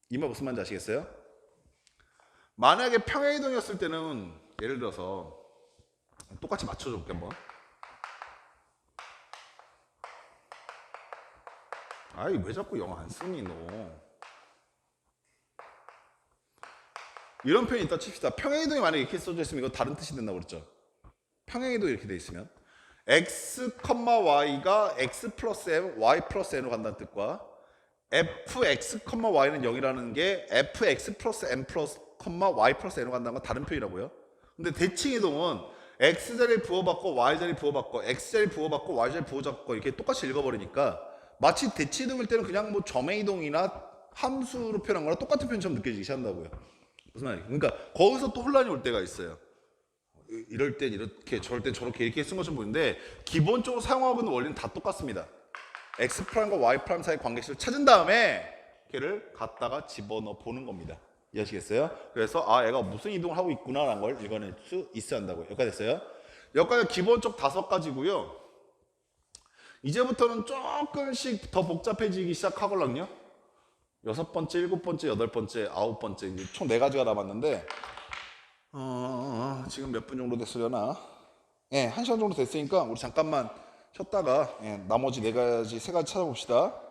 이 말 무슨 말인지 아시겠어요? 만약에 평행이동이었을 때는 예를 들어서 똑같이 맞춰줄게 한번. 아이 왜 자꾸 영어 안 쓰니 너. 이런 표현이 있다 칩시다. 평행이동이 만약에 이렇게 써져 있으면 이거 다른 뜻이 된다고 그랬죠. 평행이동이 이렇게 돼 있으면 x, y가 x 플러스 m, y 플러스 n으로 간다는 뜻과 fx, y는 0이라는 게 fx 플러스 m 플러스, y 플러스 n으로 간다는 건 다른 표현이라고요. 근데 대칭이동은 x 자리 부호받고 y 자리 부호받고 x 자리 부호받고 y 자리 부호받고 이렇게 똑같이 읽어버리니까 마치 대칭이동일 때는 그냥 뭐 점의 이동이나 함수로 표현한 거랑 똑같은 표현처럼 느껴지기 시작한다고요. 무슨 말이에요? 그러니까 거기서 또 혼란이 올 때가 있어요. 이럴 땐 이렇게 저럴 땐 저렇게 이렇게 쓴 것처럼 보이는데 기본적으로 사용하고 있는 원리는 다 똑같습니다. x 프라임과 y 프라임 사이 관계식을 찾은 다음에 걔를 갖다가 집어넣어 보는 겁니다. 이해하시겠어요? 그래서 아 얘가 무슨 이동을 하고 있구나라는 걸 읽어낼 수 있어야 한다고요. 여기까지 됐어요? 여기까지 기본적 5가지고요. 이제부터는 조금씩 더 복잡해지기 시작하걸랑요. 6번째, 7번째, 8번째, 9번째 이제 총 4가지가 남았는데 지금 몇 분 정도 됐으려나? 예, 1시간 정도 됐으니까 우리 잠깐만 쉬었다가 나머지 3가지 찾아봅시다.